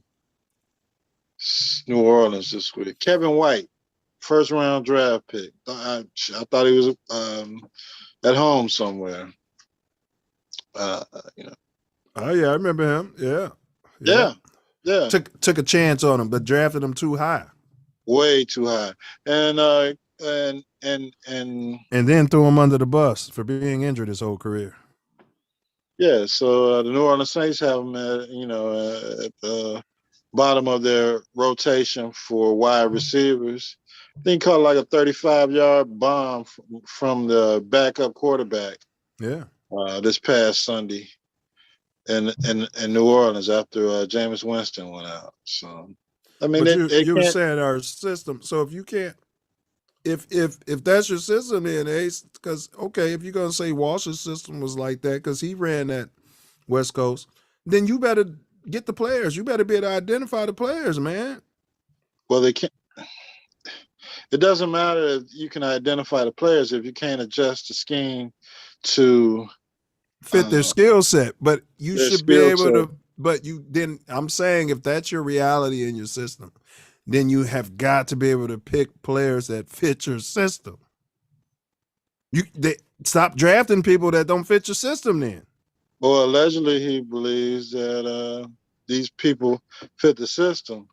New Orleans this week? Kevin White, first round draft pick. I thought he was at home somewhere. Oh yeah, I remember him. Yeah. Took a chance on him, but drafted him too high. Way too high, and then threw him under the bus for being injured his whole career. Yeah, so the New Orleans Saints have him at at the bottom of their rotation for wide receivers. I think he caught like a 35-yard bomb from the backup quarterback Yeah. this past Sunday in New Orleans after Jameis Winston went out. So, I mean, But they you were can't. saying our system. So if you can't, if that's your system, then Ace, because okay, if you're gonna say Walsh's system was like that because he ran that West Coast, then you better get the players. You better be able to identify the players, man. Well, they can't. It doesn't matter if you can identify the players if you can't adjust the scheme to Fit their skill set, but you their should be skill able set. to. But you then, I'm saying if that's your reality in your system, then you have got to be able to pick players that fit your system. They stop drafting people that don't fit your system. Then Well, allegedly, he believes that these people fit the system.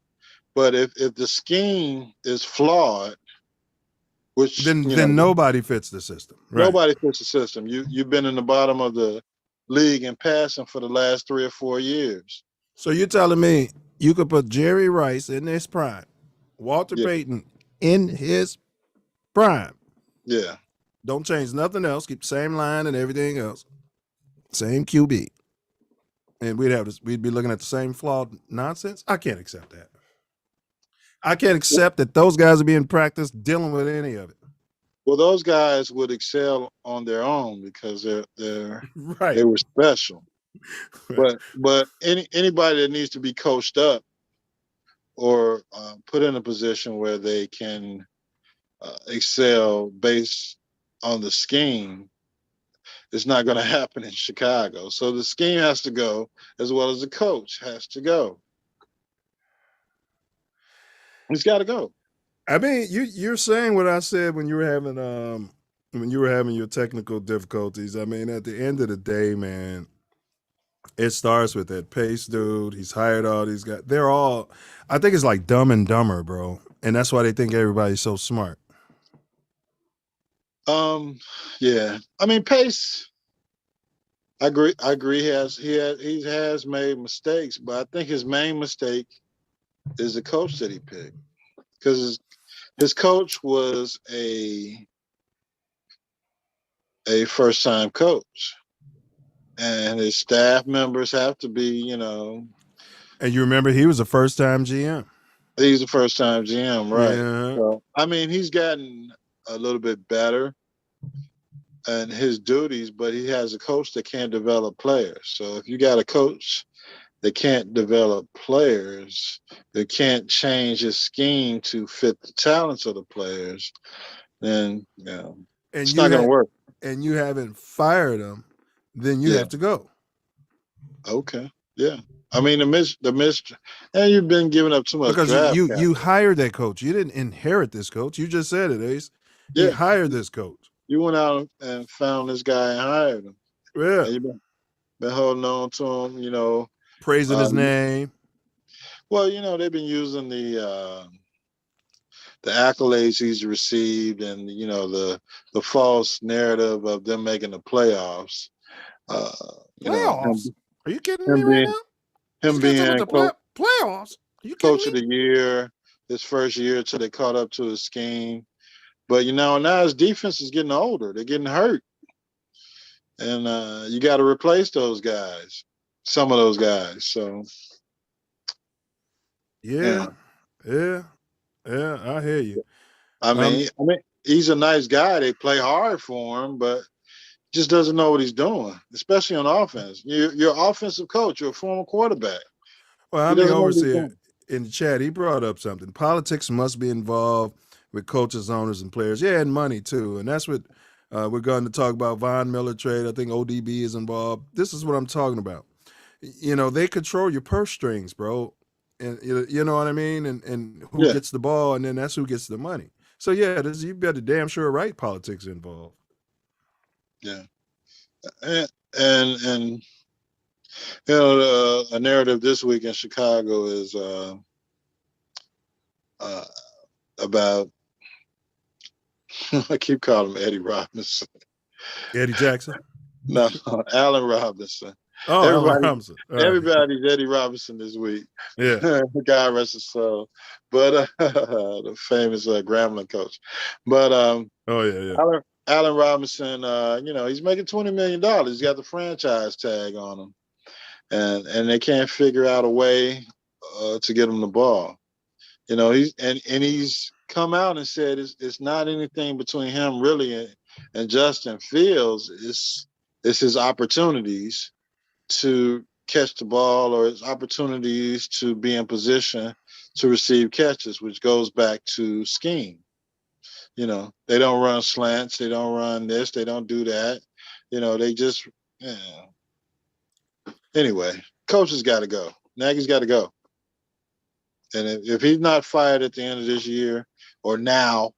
But if the scheme is flawed, which then nobody fits the system, right? nobody fits the system. You've been in the bottom of the league in passing for the last 3 or 4 years. So you're telling me you could put Jerry Rice in his prime, Walter Yeah, Payton in his prime. yeah. Don't change nothing else. Keep the same line and everything else. Same QB. And we'd be looking at the same flawed nonsense. I can't accept that. I can't accept that those guys are being practiced dealing with any of it. Well, those guys would excel on their own because they Right. were special. But anybody that needs to be coached up or put in a position where they can excel based on the scheme, it's not going to happen in Chicago. So the scheme has to go as well as the coach has to go. He's got to go. I mean, you're saying what I said when you were having your technical difficulties. I mean, at the end of the day, man, it starts with that Pace dude. He's hired all these guys. They're all, I think it's like Dumb and Dumber, bro. And that's why they think everybody's so smart. Yeah. I mean, Pace. I agree. He has made mistakes, but I think his main mistake is the coach that he picked because his coach was a first time coach, and his staff members have to be, And you remember he was a first time GM. He's a first time GM, right? Yeah. So, I mean, he's gotten a little bit better in his duties, but he has a coach that can't develop players. So if you got a coach that can't develop players, that can't change his scheme to fit the talents of the players, then it's not going to work. And you haven't fired him, then you have to go. Okay. Yeah. I mean, and you've been giving up too much because draft you hired that coach. You didn't inherit this coach. You just said it, Ace. You hired this coach. You went out and found this guy and hired him. Yeah. And you've been holding on to him, praising his name. Well, they've been using the accolades he's received and the false narrative of them making the playoffs. Playoffs? Are you kidding me right now? Him being playoffs? Are you kidding coach of the year, his first year till they caught up to his scheme. But now his defense is getting older. They're getting hurt. And you got to replace those guys, some of those guys. So yeah, I hear you. I mean, he's a nice guy. They play hard for him, but just doesn't know what he's doing, especially on offense. You're an offensive coach. You're a former quarterback. Well, I mean, overseer in the chat, he brought up something. Politics must be involved with coaches, owners, and players. Yeah, and money too. And that's what we're going to talk about. Von Miller trade. I think ODB is involved. This is what I'm talking about. They control your purse strings, bro. And you know what I mean? And who gets the ball, and then that's who gets the money. So yeah, you better damn sure right politics involved. Yeah. And a narrative this week in Chicago is about I keep calling him Eddie Robinson. Eddie Jackson. No, Allen Robinson. Oh, Allen Everybody, Robinson. All right. everybody's Eddie Robinson this week. Yeah. God rest his soul. But the famous Grambling coach. But Oh, yeah. Allen Robinson, he's making $20 million. He's got the franchise tag on him, and they can't figure out a way to get him the ball. He's come out and said it's not anything between him really and Justin Fields. It's his opportunities to catch the ball or his opportunities to be in position to receive catches, which goes back to scheme. They don't run slants. They don't run this. They don't do that. They just, anyway, coach has got to go. Nagy's got to go. And if he's not fired at the end of this year or now,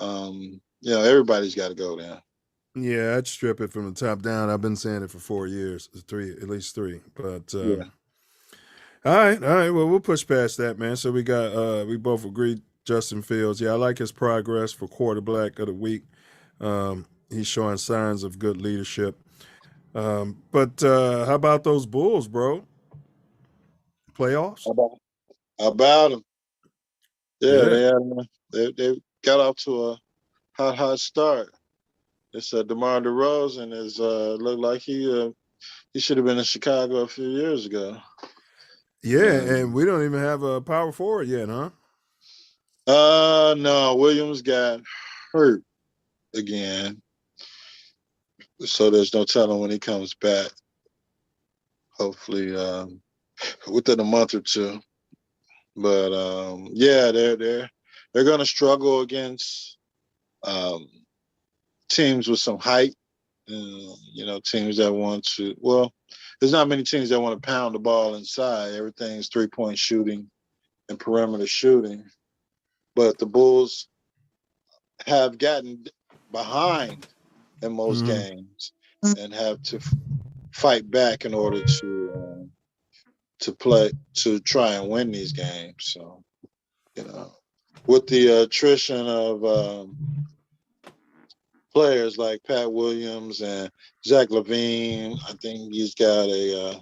everybody's got to go now. Yeah, I'd strip it from the top down. I've been saying it for 4 years, at least three. But Yeah. all right. Well, we'll push past that, man. So we both agreed Justin Fields. Yeah, I like his progress for quarterback of the week. He's showing signs of good leadership. But how about those Bulls, bro? Playoffs? About them. Yeah. They got off to a hot start. It's DeMar DeRozan is looked like he should have been in Chicago a few years ago. Yeah, and we don't even have a power forward yet, huh? No, Williams got hurt again. So there's no telling when he comes back. Hopefully within a month or two. But they're going to struggle against teams with some height. Teams that want to. Well, there's not many teams that want to pound the ball inside. Everything's 3-point shooting and perimeter shooting. But the Bulls have gotten behind in most games and have to fight back in order to try and win these games. So, with the attrition of players like Pat Williams and Zach LaVine, I think he's got a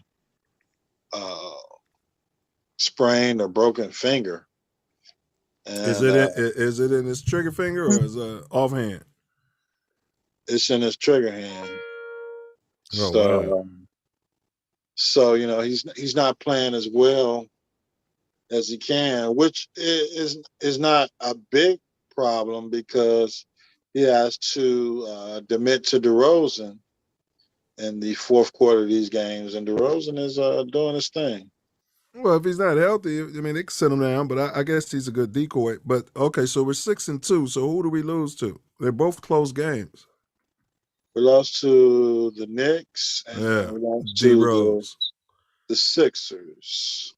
sprained or broken finger. And, is it in his trigger finger or is it offhand? It's in his trigger hand. Oh, So, wow. So he's not playing as well as he can, which is not a big problem because he has to demit to DeRozan in the fourth quarter of these games, and DeRozan is doing his thing. Well, if he's not healthy, I mean, they can sit him down, but I guess he's a good decoy. But, okay, so we're 6-2, so who do we lose to? They're both close games. We lost to the Knicks, and we lost to the Sixers.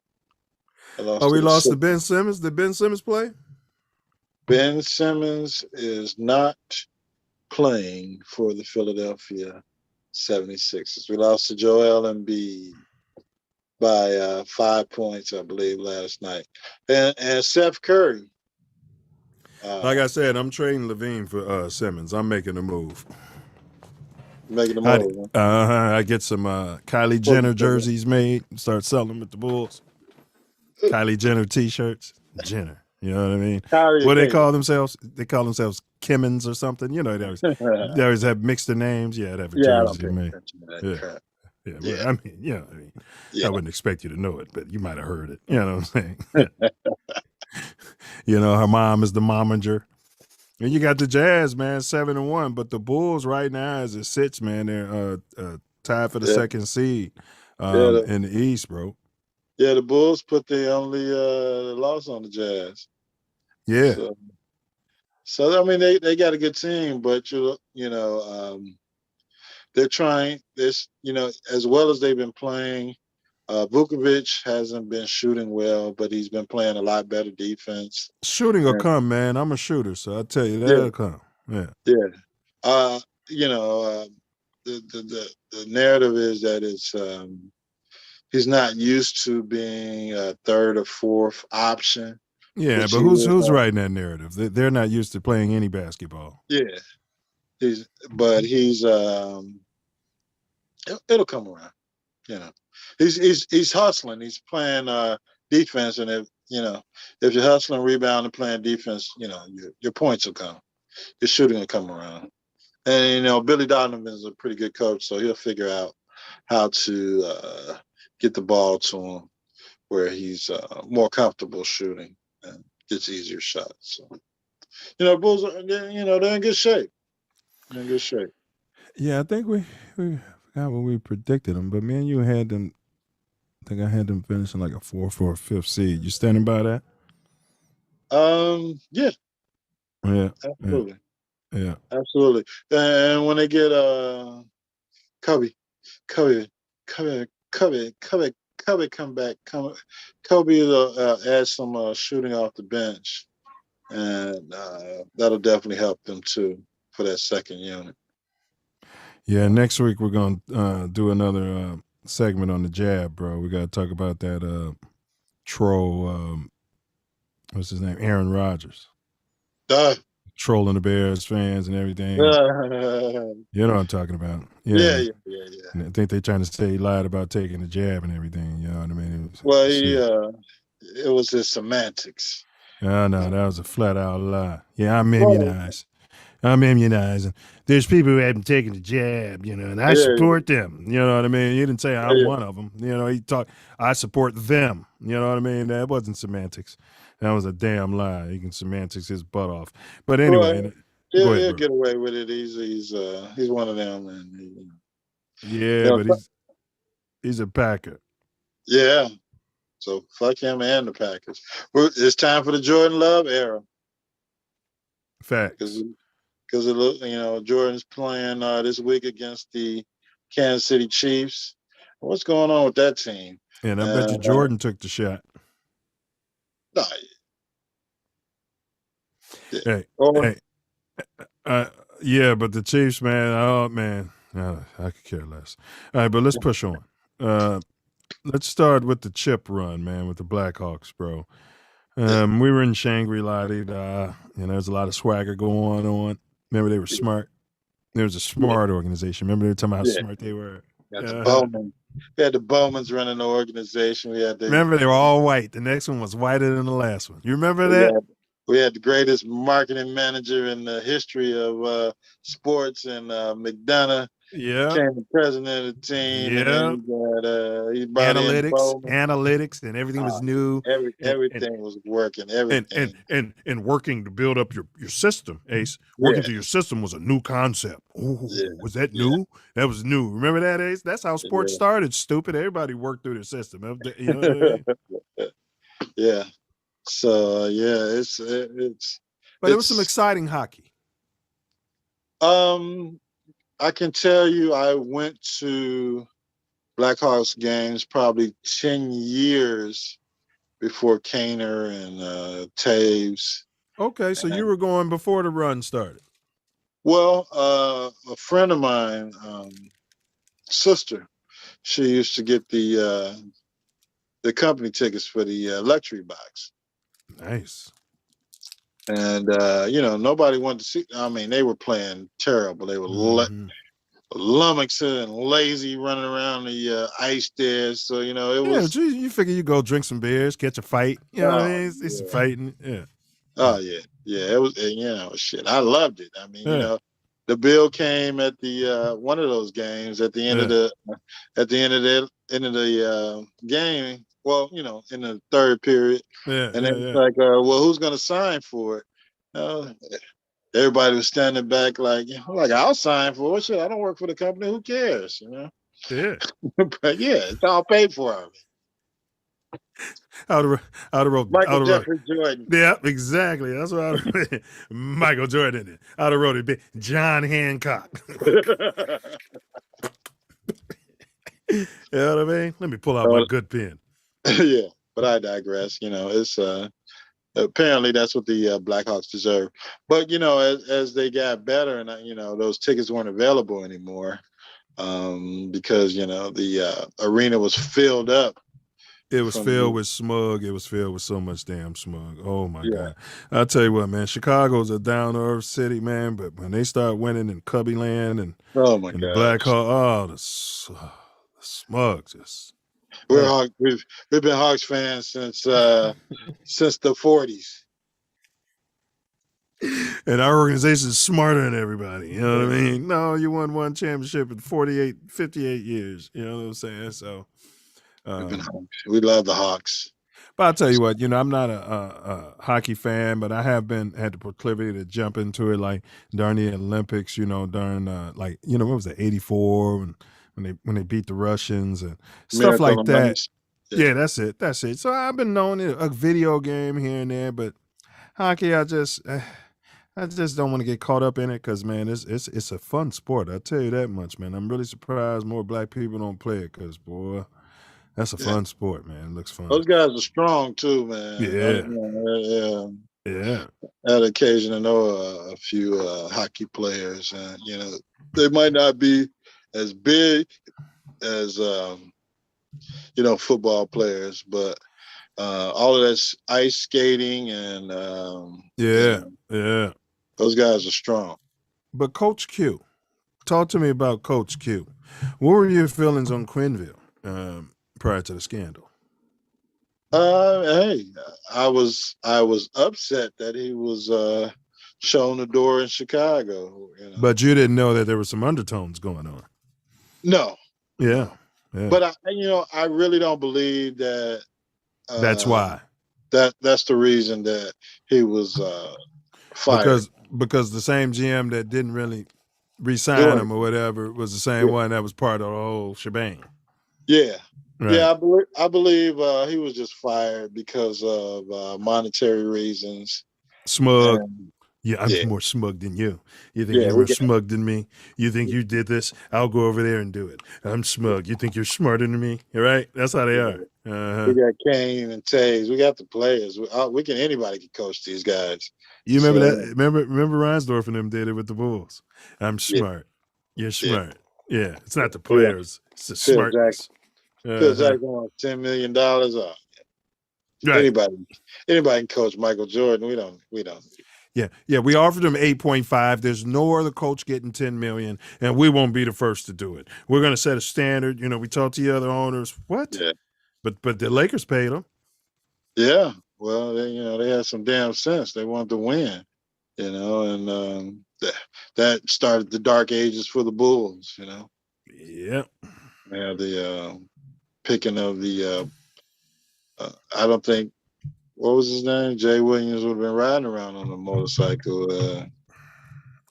We lost to Ben Simmons. Did Ben Simmons play? Ben Simmons is not playing for the Philadelphia 76ers. We lost to Joel Embiid by 5 points, I believe, last night. And Seth Curry. Like I said, I'm trading LaVine for Simmons. I'm making a move. Making a move. I get some Kylie Jenner jerseys made, start selling them at the Bulls. Kylie Jenner T-shirts. Jenner. You know what I mean? What do they call themselves? They call themselves Kimmins or something. They always have mixed their names. Yeah, they have a jersey made. Yeah. I mean, I wouldn't expect you to know it, but you might have heard it. You know what I'm saying? Her mom is the momager. And you got the Jazz, man, 7-1. But the Bulls right now, as it sits, man, they're tied for the second seed in the East, bro. Yeah, the Bulls put the only loss on the Jazz. Yeah. So I mean, they got a good team, but they're trying this. As well as they've been playing. Vukovic hasn't been shooting well, but he's been playing a lot better defense. Shooting will come, man. I'm a shooter, so I tell you that'll come. Yeah. The narrative is that it's he's not used to being a third or fourth option. Yeah, but who's writing that narrative? They're not used to playing any basketball. Yeah, he's It'll come around. You know, he's hustling. He's playing defense, and if you're hustling, rebounding, and playing defense, your points will come. Your shooting will come around. And Billy Donovan is a pretty good coach, so he'll figure out how to get the ball to him where he's more comfortable shooting and gets easier shots. So, Bulls are they're in good shape. They're in good shape. Yeah, I think we forgot what we predicted them, but me and you had them. I think I had them finishing like a 4th or 5th seed. You standing by that? Yeah, Yeah, absolutely, yeah. absolutely. And when they get Kobe, Kobe, Kobe, Kobe, Kobe, Kobe come back. Kobe will add some shooting off the bench, and that'll definitely help them too for that second unit. Yeah, next week we're gonna do another segment on the jab, bro. We got to talk about that troll. What's his name? Aaron Rodgers. Uh, Trolling the Bears fans and everything. You know what I'm talking about. Yeah. And I think they're trying to say he lied about taking the jab and everything. You know what I mean? Well, it was his semantics. No, that was a flat out lie. Yeah, I'm immunized. I'm immunized. And there's people who haven't taken the jab, and I support them. You know what I mean? He didn't say I'm one of them. He talked, I support them. You know what I mean? That wasn't semantics. That was a damn lie. He can semantics his butt off. But anyway, go ahead, he'll get away with it. He's one of them. And but he's a Packer. Yeah. So fuck him and the Packers. It's time for the Jordan Love era. Facts. Because Jordan's playing this week against the Kansas City Chiefs. What's going on with that team? And I bet you Jordan took the shot. No. Yeah, but the Chiefs, man, I could care less. All right, but let's push on. Let's start with the chip run, man, with the Blackhawks, bro. We were in Shangri-La. There's a lot of swagger going on. Remember, they were smart. There was a smart organization. Remember, they were talking about how smart they were. The Bowman. We had the Bowmans running the organization. Remember, they were all white. The next one was whiter than the last one. You remember that? We had the greatest marketing manager in the history of sports, and McDonough became the president of the team. Yeah. And he brought analytics, and everything was new. Everything was working. Everything. And working to build up your system, Ace. Working to your system was a new concept. Was that new? That was new. Remember that, Ace? That's how sports started, stupid. Everybody worked through their system. You know what I mean? Yeah. So it's but there was some exciting hockey. I can tell you, I went to Blackhawks games probably 10 years before Kaner and Taves. Okay, so you were going before the run started. Well, a friend of mine, sister, she used to get the company tickets for the luxury box. Nice. And nobody wanted to see. I mean, they were playing terrible. They were lummoxed and lazy, running around the ice there. So it was. You figure you go drink some beers, catch a fight. You know what I mean? It's some fighting. Yeah. Oh yeah. It was. Shit. I loved it. I mean, the bill came at the one of those games at the end of the game. Well, in the third period. And it's like, well, who's going to sign for it? Everybody was standing back like, I'll sign for it. Shit, I don't work for the company. Who cares? Yeah. But it's all paid for. Out of road. Michael Jeffrey Jordan. Yeah, exactly. That's what I wrote. Michael Jordan. Out of road. John Hancock. You know what I mean? Let me pull out my good pen. Yeah, but I digress. It's apparently that's what the Blackhawks deserve. But as they got better, and those tickets weren't available anymore, because the arena was filled up It was from filled the with smug. It was filled with so much damn smug. Oh my yeah. God! I'll tell you what, man. Chicago's a down to earth city, man. But when they start winning in Cubbyland Oh my and the Blackhawks, gosh. the smug, just man. We've been Hawks fans since the 40s. And our organization is smarter than everybody. You know what I mean? No, you won one championship in 58 years. You know what I'm saying? So, We've been Hawks. We love the Hawks. but I'll tell you what, I'm not a hockey fan, but I have had the proclivity to jump into it, like during the Olympics. During what was it, '84 when they beat the Russians and stuff Miracle like on that. Ice. Yeah, that's it. That's it. So I've been knowing it, a video game here and there, but hockey, I just don't want to get caught up in it because, man, it's a fun sport. I tell you that much, man. I'm really surprised more black people don't play it because, boy, that's a Yeah. fun sport, man. It looks fun. Those guys are strong too, man. Yeah. Yeah. I had occasion to know a few hockey players, and they might not be as big as football players, but all of that's ice skating and Yeah. those guys are strong. But Coach Q, talk to me about Coach Q. What were your feelings on Quenneville prior to the scandal? Hey, I was upset that he was shown the door in Chicago. But you didn't know that there were some undertones going on. No. Yeah. But I really don't believe that. That's why. That's the reason that he was fired. Because the same GM that didn't really re-sign him or whatever was the same one that was part of the whole shebang. Yeah. Right. Yeah, I believe he was just fired because of monetary reasons. Smug. I'm more smug than you. You think you're more smug than me? You think you did this? I'll go over there and do it. I'm smug. You think you're smarter than me? All right? That's how they are. We got Kane and Taves. We got the players. Anybody can coach these guys. You remember that? Remember Reinsdorf and them did it with the Bulls. I'm smart. You're smart. Yeah. It's not the players. It's the smartness. Phil Jackson wants $10 million. Right. Anybody can coach Michael Jordan. We don't. Yeah. We offered him 8.5. There's no other coach getting 10 million, and we won't be the first to do it. We're going to set a standard. We talked to the other owners. What? Yeah. But the Lakers paid him. Yeah. Well, they had some damn sense. They wanted to win. And that started the dark ages for the Bulls. Yeah. Yeah. The picking of the. I don't think. What was his name? Jay Williams would have been riding around on a motorcycle.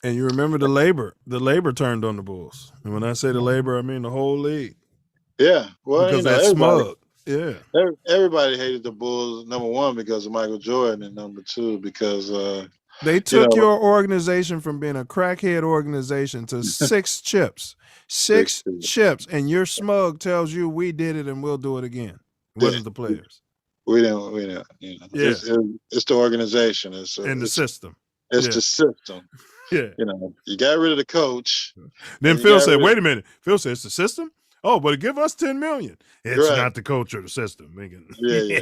And you remember the labor. The labor turned on the Bulls. And when I say the labor, I mean the whole league. Yeah. Well, because that's smug. Yeah. Everybody hated the Bulls, number one, because of Michael Jordan, and number two, because they took your organization from being a crackhead organization to 6 chips. Six chips. And your smug tells you we did it and we'll do it again. It wasn't the players. We don't. It's the organization. It's the system. It's the system. Yeah. You got rid of the coach. Then Phil said, wait a minute. Phil said, it's the system? Oh, but give us 10 million. It's not the coach or the system. Yeah.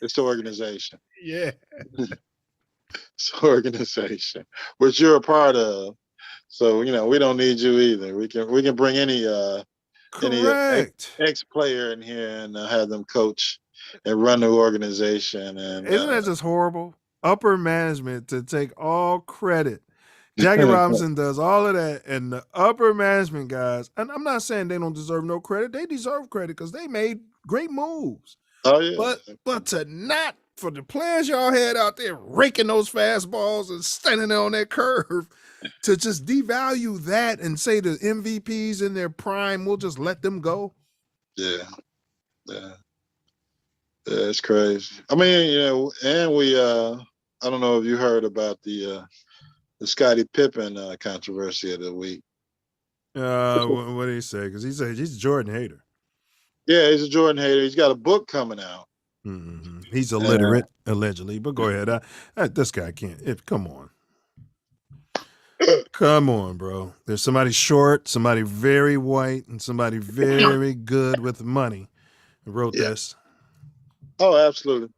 It's the organization. Yeah. It's the organization, which you're a part of. So, we don't need you either. We can bring any ex-player in here and have them coach and run the organization. And isn't that just horrible? Upper management to take all credit. Jackie Robinson does all of that, and the upper management guys, and I'm not saying they don't deserve no credit. They deserve credit because they made great moves. Oh, yeah. But to not, for the players y'all had out there raking those fastballs and standing there on that curve, to just devalue that and say the MVPs in their prime, we'll just let them go. Yeah. It's crazy. I mean, and we, I don't know if you heard about the Scottie Pippen controversy of the week. What did he say? Because he said he's a Jordan hater. Yeah, he's a Jordan hater. He's got a book coming out. Mm-hmm. He's illiterate, allegedly. But go ahead. This guy can't. Come on. Come on, bro. There's somebody short, somebody very white, and somebody very good with money who wrote this. Oh, absolutely.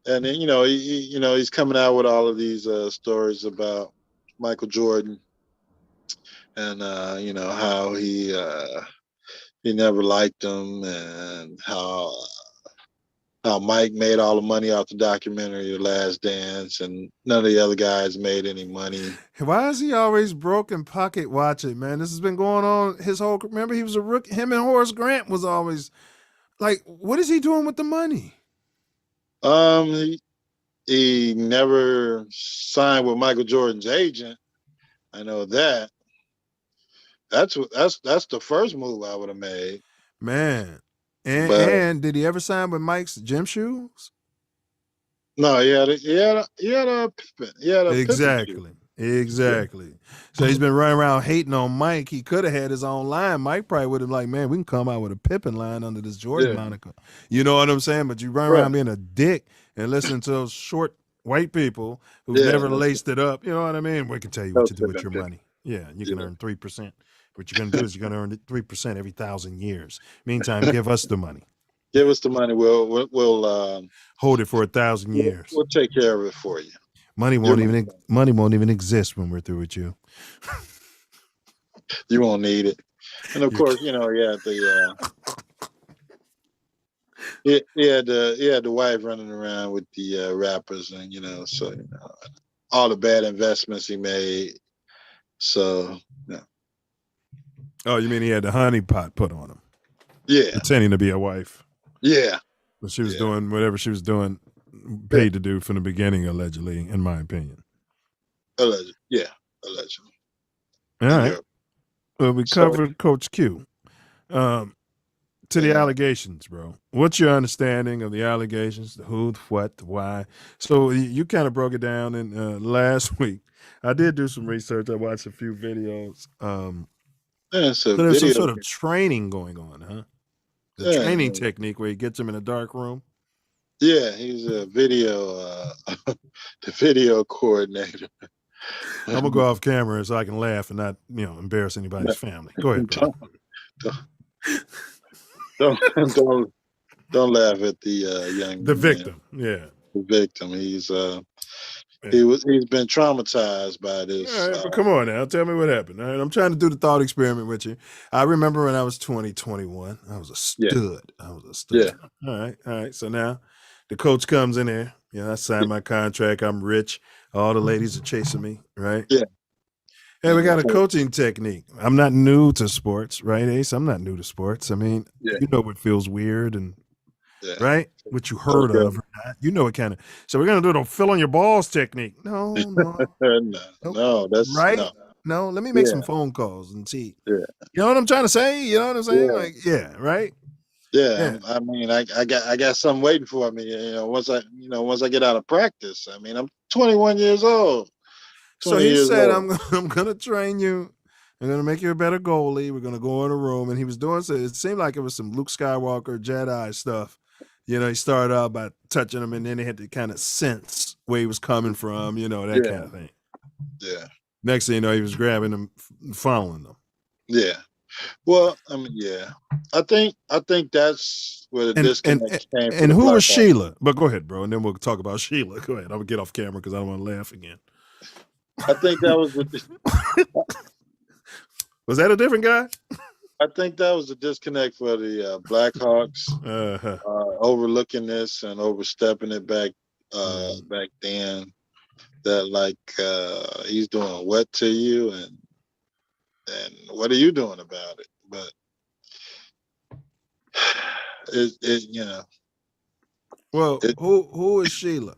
And then, he's coming out with all of these stories about Michael Jordan and how he never liked him, and how Mike made all the money off the documentary The Last Dance, and none of the other guys made any money. Why is he always broke and pocket watching, man? This has been going on his whole. Remember, he was a rookie. Him and Horace Grant was always like, what is he doing with the money? He never signed with Michael Jordan's agent. I know that. That's the first move I would have made. Man. But And did he ever sign with Mike's gym shoes? no, he had a Pippen. He had a Exactly. Exactly. So he's been running around hating on Mike. He could have had his own line. Mike probably would have like, man, we can come out with a Pippen line under this Jordan moniker. You know what I'm saying? But you run around being a dick and listening to those short white people who've never laced it up. You know what I mean? We can tell you what to do with your money. Yeah, you can earn 3%. What you're going to do is you're going to earn 3% every 1,000 years. Meantime, give us the money. Give us the money. We'll hold it for 1,000 years. We'll take care of it for you. Money won't even exist when we're through with you. You won't need it. And of course, he had the wife running around with the rappers, and so all the bad investments he made. So yeah. Oh, you mean he had the honey pot put on him? Yeah. Pretending to be a wife. Yeah. But she was doing whatever she was doing, paid to do from the beginning, allegedly, in my opinion. Allegedly. Yeah. Allegedly. All right. Well, we covered Coach Q. To the allegations, bro. What's your understanding of the allegations? The who, the what, the why? So you kind of broke it down in last week. I did do some research. I watched a few videos. So there's some sort of training going on, huh? The training technique where he gets him in a dark room. Yeah, he's a the video coordinator. I'm gonna go off camera so I can laugh and not, embarrass anybody's family. Go ahead, bro. Don't laugh at the the victim. Yeah, the victim. He's been traumatized by this. All right, but come on now, tell me what happened. All right, I'm trying to do the thought experiment with you. I remember when I was 21, I was a stud. I was a stud. Yeah. All right. So now the coach comes in there. I signed my contract. I'm rich. All the ladies are chasing me, right? Yeah. Hey, we got a coaching technique. I'm not new to sports, right, Ace? I'm not new to sports. I mean, you know what feels weird and right? What you heard of or not. You know what kind of. So we're gonna do the fill on your balls technique. No. That's right. No, let me make some phone calls and see. Yeah. You know what I'm trying to say? You know what I'm saying? Right? Yeah. I mean, I got something waiting for me. Once I get out of practice. I mean, I'm 21 years old. So he said, I'm gonna train you. I'm gonna make you a better goalie. We're gonna go in a room, and he was doing so. It seemed like it was some Luke Skywalker Jedi stuff. He started out by touching him, and then they had to kind of sense where he was coming from. That kind of thing. Yeah. Next thing you know, he was grabbing them, following them. Yeah. Well, I mean, yeah. I think that's where the disconnect came from. And who was Sheila? But go ahead, bro, and then we'll talk about Sheila. Go ahead. I'm gonna get off camera because I don't want to laugh again. I think that was Was that a different guy? I think that was the disconnect for the Blackhawks, overlooking this and overstepping it back then. That he's doing what to you, and what are you doing about it? But Well, who is Sheila?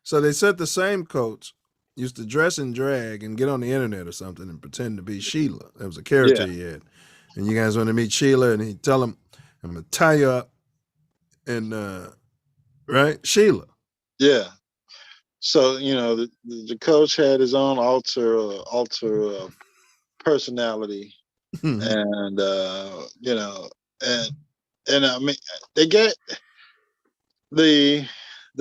So they said the same coach used to dress in drag and get on the internet or something and pretend to be Sheila. That was a character he had. And you guys want to meet Sheila, and he'd tell him, I'm going to tie you up. And, right? Sheila. Yeah. So, the coach had his own alter personality. And, and I mean, they get the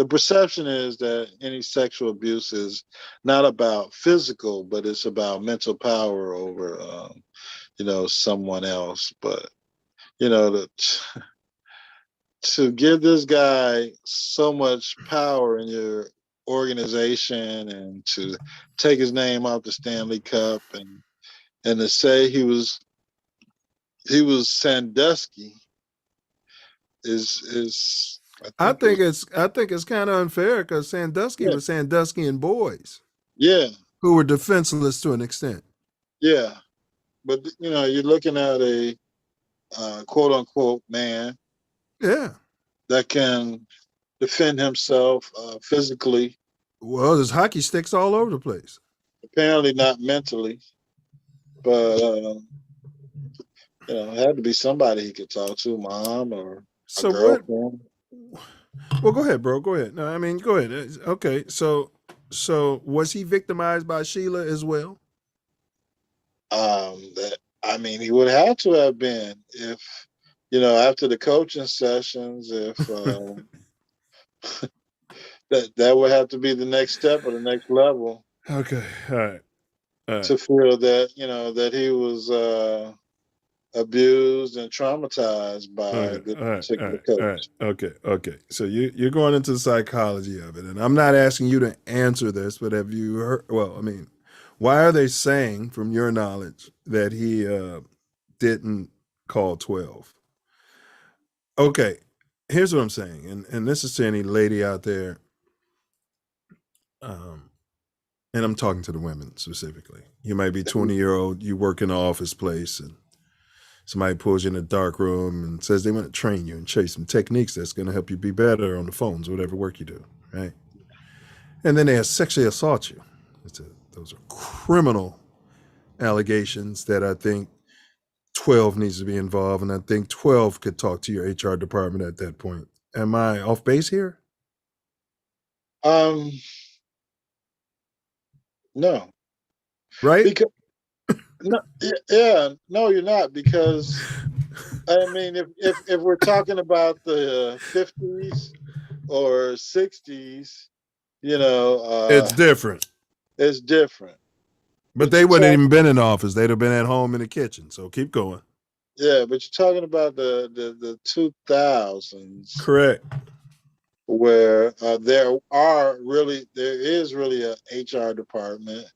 perception is that any sexual abuse is not about physical, but it's about mental power over, to give this guy so much power in your organization and to take his name off the Stanley Cup and to say he was Sandusky is I think it's kind of unfair because Sandusky yeah, was Sandusky and boys yeah, who were defenseless to an extent. yeah. But you're looking at a quote unquote man Yeah. that can defend himself physically, Well, there's hockey sticks all over the place. apparently not mentally, but it had to be somebody he could talk to, mom or a So what? girlfriend. Well, go ahead, bro. Go ahead. No, I mean, go ahead. Okay. So was he victimized by Sheila as well? He would have to have been if after the coaching sessions, if that would have to be the next step or the next level. Okay. All right. To feel that that he was abused and traumatized by this particular coach. Okay. So you're going into the psychology of it, and I'm not asking you to answer this, but have you heard? Well, I mean, why are they saying, from your knowledge, that he didn't call 12? Okay, here's what I'm saying, and this is to any lady out there, and I'm talking to the women specifically. You might be 20-year-old, you work in an office place, and somebody pulls you in a dark room and says they want to train you and show you some techniques that's going to help you be better on the phones, whatever work you do, right? And then they sexually assault you. Those are criminal allegations that I think 12 needs to be involved, and I think 12 could talk to your HR department at that point. Am I off base here? No. Right? Because no, you're not, because I mean, if we're talking about the 50s or 60s, it's different. It's different. But they wouldn't even been in the office. They'd have been at home in the kitchen. So keep going. Yeah, but you're talking about the 2000s. Correct. Where there is really a HR department.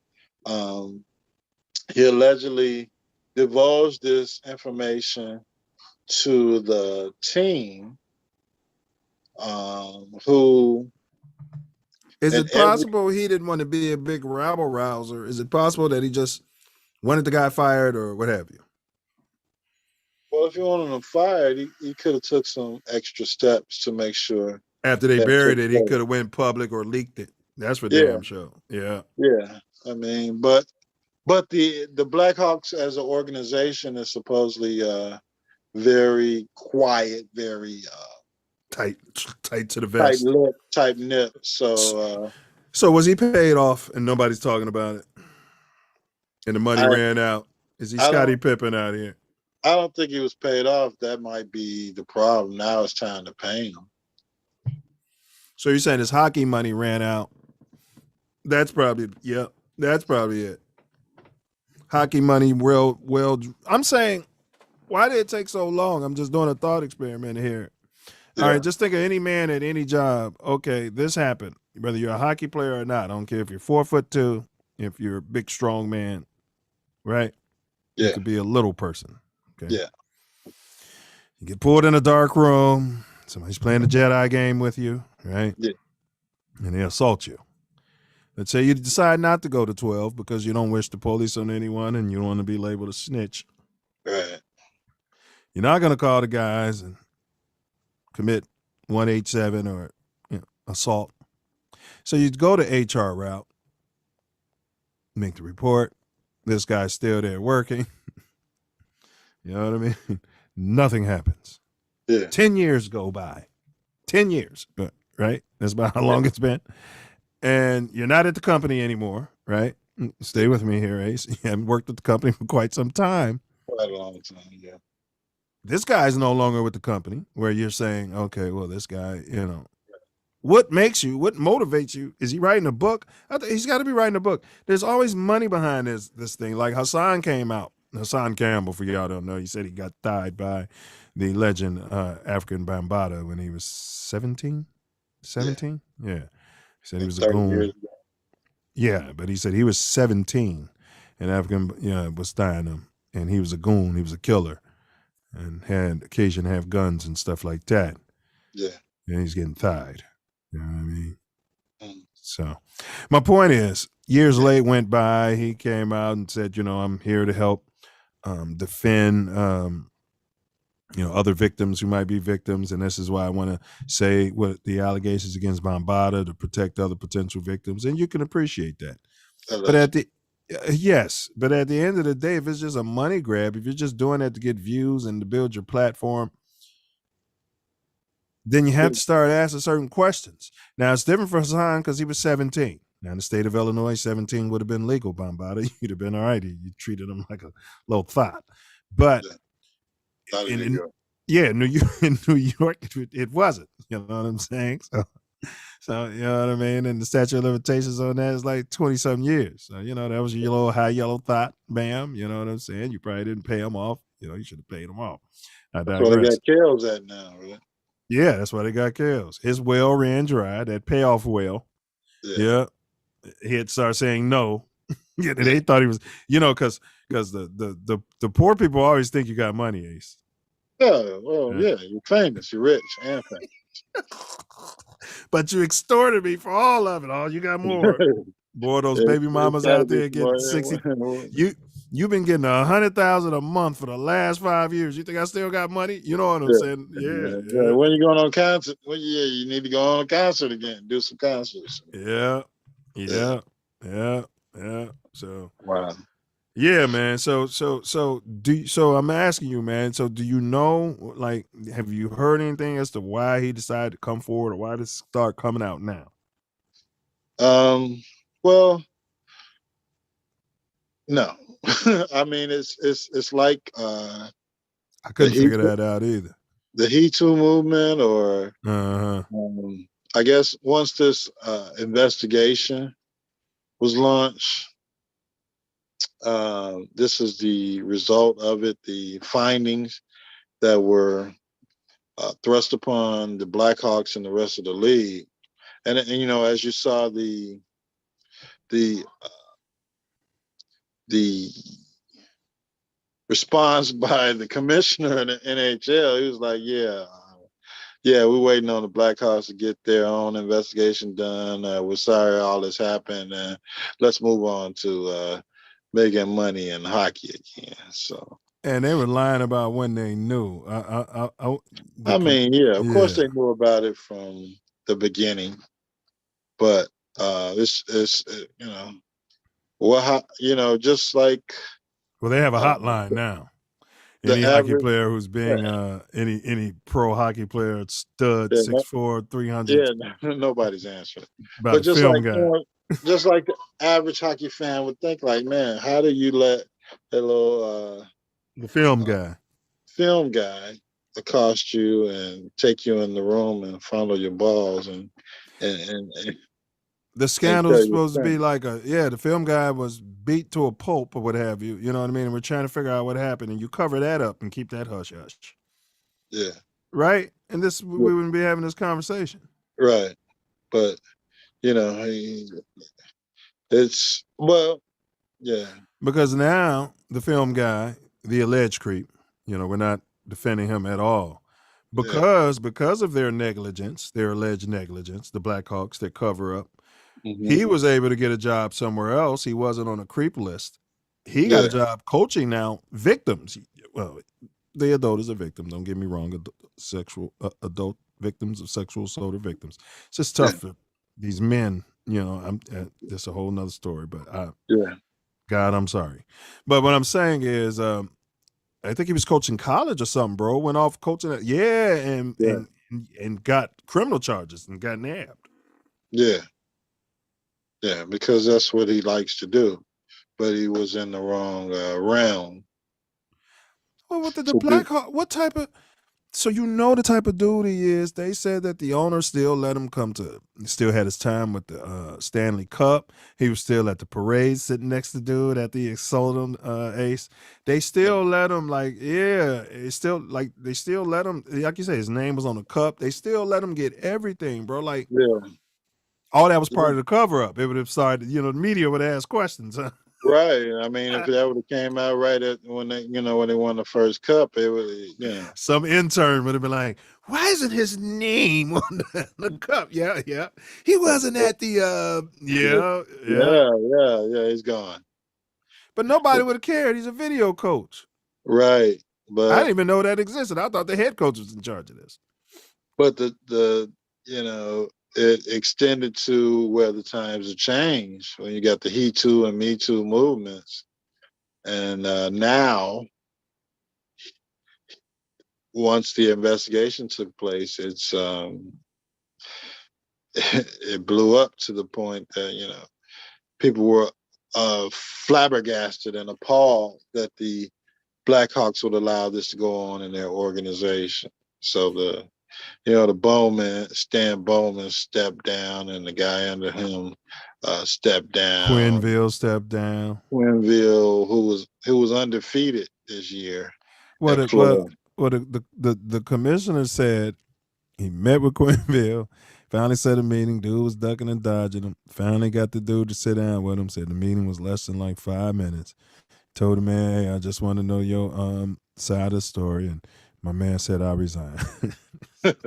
He allegedly divulged this information to the team, who. Is it possible he didn't want to be a big rabble rouser? Is it possible that he just wanted the guy fired or what have you? Well, if you wanted him fired, he could have took some extra steps to make sure. After they buried it, he could have went public or leaked it. That's for damn sure. Yeah. Yeah. I mean, but the Blackhawks as an organization is supposedly very quiet, very tight to the vest, tight knit. So was he paid off and nobody's talking about it? And the money ran out. Is he Scottie Pippen out here? I don't think he was paid off. That might be the problem. Now it's time to pay him. So you're saying his hockey money ran out? That's probably it. Hockey money, well. I'm saying, why did it take so long? I'm just doing a thought experiment here. Yeah. All right, just think of any man at any job. Okay, this happened. Whether you're a hockey player or not, I don't care if you're 4'2", if you're a big, strong man, right? Yeah. You could be a little person. Okay. Yeah. You get pulled in a dark room. Somebody's playing a Jedi game with you, right? Yeah. And they assault you. Let's say you decide not to go to 12 because you don't wish the police on anyone and you don't want to be labeled a snitch. Right. You're not going to call the guys and commit 187 or assault. So you go to HR route, make the report. This guy's still there working. You know what I mean? Nothing happens. Yeah. 10 years go by. 10 years, right? That's about how long it's been. And you're not at the company anymore, right? Stay with me here, Ace. You haven't worked at the company for quite some time. Quite a long time, yeah. This guy's no longer with the company, where you're saying, okay, well, this guy, what motivates you? Is he writing a book? He's got to be writing a book. There's always money behind this thing. Like Hassan came out. Hassan Campbell, for y'all don't know, he said he got tied by the legend African Bambaataa when he was 17. 17? Yeah. He said he was a 30 goon. years ago. Yeah, but he said he was 17 and African was stying him, and he was a goon, he was a killer, and had occasion to have guns and stuff like that. Yeah. And he's getting thied. You know what I mean? Mm. So my point is, years late went by, he came out and said, I'm here to help defend other victims who might be victims, and this is why I want to say what the allegations against Bambaataa to protect other potential victims, and you can appreciate that. But at the end of the day, if it's just a money grab, if you're just doing that to get views and to build your platform, then you have to start asking certain questions. Now, it's different for Hassan because he was 17. Now, in the state of Illinois, 17 would have been legal, Bambaataa. You'd have been all right. You treated him like a little thought. But in New York, it wasn't. You know what I'm saying? So you know what I mean? And the statute of limitations on that is like 20-something years. So, that was your little high yellow thought, bam. You know what I'm saying? You probably didn't pay him off. You should have paid him off. I digress. That's where they got Kells at now, right? Yeah, that's why they got Kells. His well ran dry, that payoff well. Yeah. He had started saying no. Yeah, they thought he was, because the poor people always think you got money, Ace. Yeah, you're famous, you're rich and famous. But you extorted me for all of it. Oh, you got more. Boy, those baby mamas out there getting 60. You've been getting 100,000 a month for the last 5 years. You think I still got money? You know what I'm saying? Yeah. When you going on concert? Well, you need to go on a concert again. Do some concerts. Yeah. So wow. Yeah, man. So I'm asking you, man. So do you know, like, have you heard anything as to why he decided to come forward, or why this start coming out now? Well, no. I mean, it's like I couldn't figure that out either. The He Too movement, or I guess once this investigation was launched, this is the result of it. The findings that were thrust upon the Blackhawks and the rest of the league, and as you saw the response by the commissioner in the NHL, he was like, we're waiting on the Blackhawks to get their own investigation done. We're sorry all this happened, and let's move on to making money in hockey again. So. And they were lying about when they knew. Of course they knew about it from the beginning, but it's just like. Well, they have a hotline now. Any hockey player who's being any pro hockey player, stud, 6'4", 300. Yeah, nobody's answering. But just like just like the average hockey fan would think, like, man, how do you let that little the film guy accost you and take you in the room and fondle your balls and the scandal is supposed to be like the film guy was beat to a pulp or what have you. You know what I mean? And we're trying to figure out what happened, and you cover that up and keep that hush hush. Yeah. Right? And we wouldn't be having this conversation. Right. But it's because now the film guy, the alleged creep, we're not defending him at all. Because of their negligence, their alleged negligence, the Blackhawks, their cover up, he was able to get a job somewhere else. He wasn't on a creep list. He got a job coaching now victims. Well, the adult is a victim. Don't get me wrong. Adult victims of sexual assault are victims. It's just tough for these men. That's a whole nother story. But God, I'm sorry. But what I'm saying is, I think he was coaching college or something, bro. Went off coaching and got criminal charges and got nabbed. Yeah, because that's what he likes to do. But he was in the wrong realm. Well, what did the Blackhawks? What type of? So you know the type of dude he is. They said that the owner still let him still had his time with the Stanley Cup. He was still at the parade sitting next to dude at the Exultum Ace. They still let him they still let him, like you say, his name was on the cup. They still let him get everything, bro. Like Yeah. all that was Yeah. part of the cover up. It would have started, the media would ask questions. Huh? Right. I mean, if that would have came out right when they won the first cup, it would, Some intern would have been like, "Why isn't his name on the cup?" Yeah, yeah. He wasn't at the yeah, he's gone. But nobody would have cared. He's a video coach. Right. I But didn't even know that existed. I thought the head coach was in charge of this. but the it extended to where the times have changed when you got the He Too and Me Too movements. And now, once the investigation took place, it's it blew up to the point that people were flabbergasted and appalled that the Blackhawks would allow this to go on in their organization. So Stan Bowman stepped down, and the guy under him stepped down. Quinville stepped down. Quinville, who was undefeated this year. What the commissioner said, he met with Quinville, finally set a meeting. Dude was ducking and dodging him. Finally got the dude to sit down with him. Said the meeting was less than like 5 minutes. Told him, man, hey, I just want to know your side of the story. And my man said, I resign. Like,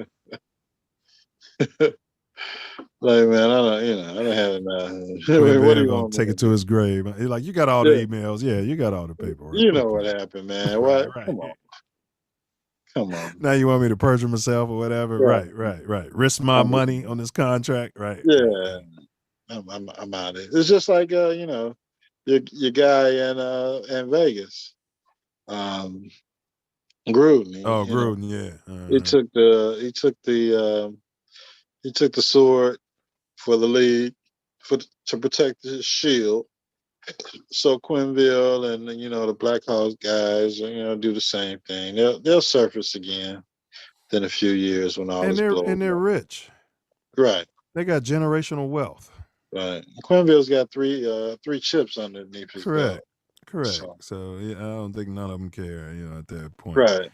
man, I don't have enough. What do you want? Take it to his grave. He's like, you got all the emails. Yeah, you got all the paperwork. You know what happened, man. What? Right. Come on. Now you want me to perjure myself or whatever? Right. Risk my money on this contract, right? Yeah. I'm out of it. It's just like your guy in Vegas. Gruden. Gruden, yeah. He took the sword for the league to protect his shield. So Quinville and the Blackhawks guys, do the same thing. They'll surface again in a few years when all this blows. And they're rich. Right. They got generational wealth. Right. Quinville's got three chips underneath his belt. Correct. So yeah, I don't think none of them care, at that point. Right.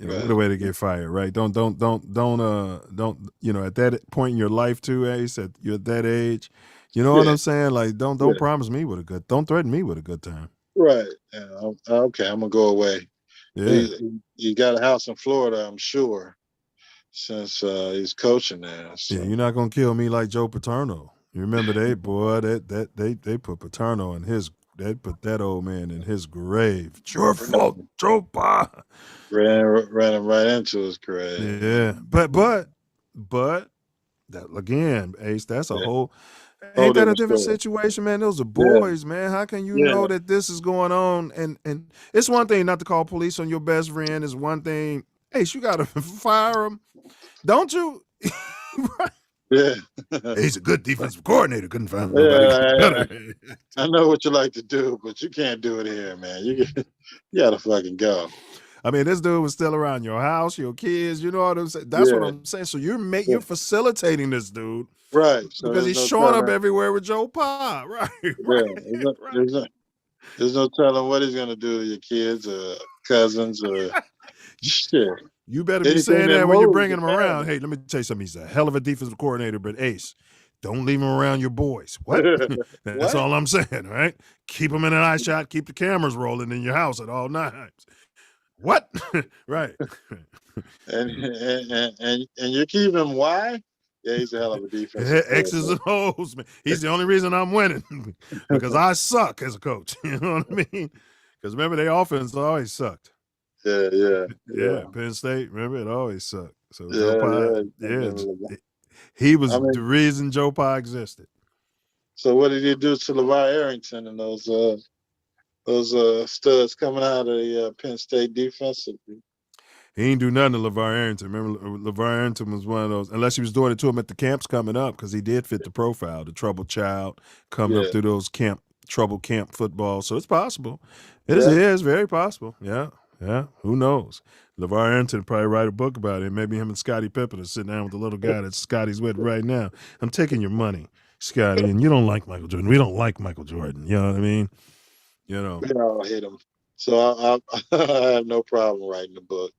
What a way to get fired, right? Don't at that point in your life too, Ace, you're at that age. You know what I'm saying? Like, don't promise me don't threaten me with a good time. Right. Yeah, okay, I'm gonna go away. Yeah. He got a house in Florida, I'm sure, since he's coaching there. So. Yeah, you're not gonna kill me like Joe Paterno. You remember they put Paterno in they put that old man in his grave. It's your fault, Joe Pa. Ran him right into his grave. Yeah, but that again, Ace, that's a whole. Ain't that a different situation, man? Those are boys, man. How can you know that this is going on? And it's one thing not to call police on your best friend. It's one thing, Ace, you gotta fire him, don't you? Right. Yeah. He's a good defensive coordinator. Couldn't find nobody better. I know what you like to do, but you can't do it here, man. You gotta fucking go. I mean, this dude was still around your house, your kids. You know what I'm saying? That's what I'm saying. So you're facilitating this dude, right? So because he's showing up everywhere with Joe Pa, right? There's no telling what he's gonna do to your kids or cousins or shit. You better be saying that when you're bringing him around. Hey, let me tell you something. He's a hell of a defensive coordinator, but Ace, don't leave him around your boys. What? That's all I'm saying, right? Keep him in an eye shot. Keep the cameras rolling in your house at all times. What? Right. And you keep him why? Yeah, he's a hell of a defense. X's and O's, man. He's the only reason I'm winning because I suck as a coach. You know what I mean? Because remember, their offense always sucked. Yeah. Penn State, remember, it always sucked. So he was the reason Joe Pa existed. So what did he do to LeVar Arrington and those studs coming out of the Penn State defensively? He ain't do nothing to LeVar Arrington. Remember, LeVar Arrington was one of those, unless he was doing it to him at the camps coming up, because he did fit the profile, the troubled child coming up through those trouble camp football. So it's possible. It is very possible. Yeah. Yeah, who knows? LeVar Arrington probably write a book about it. Maybe him and Scottie Pippen are sitting down with the little guy that Scotty's with right now. I'm taking your money, Scotty, and you don't like Michael Jordan. We don't like Michael Jordan. You know what I mean? You know. We all hit him. So I have no problem writing the book.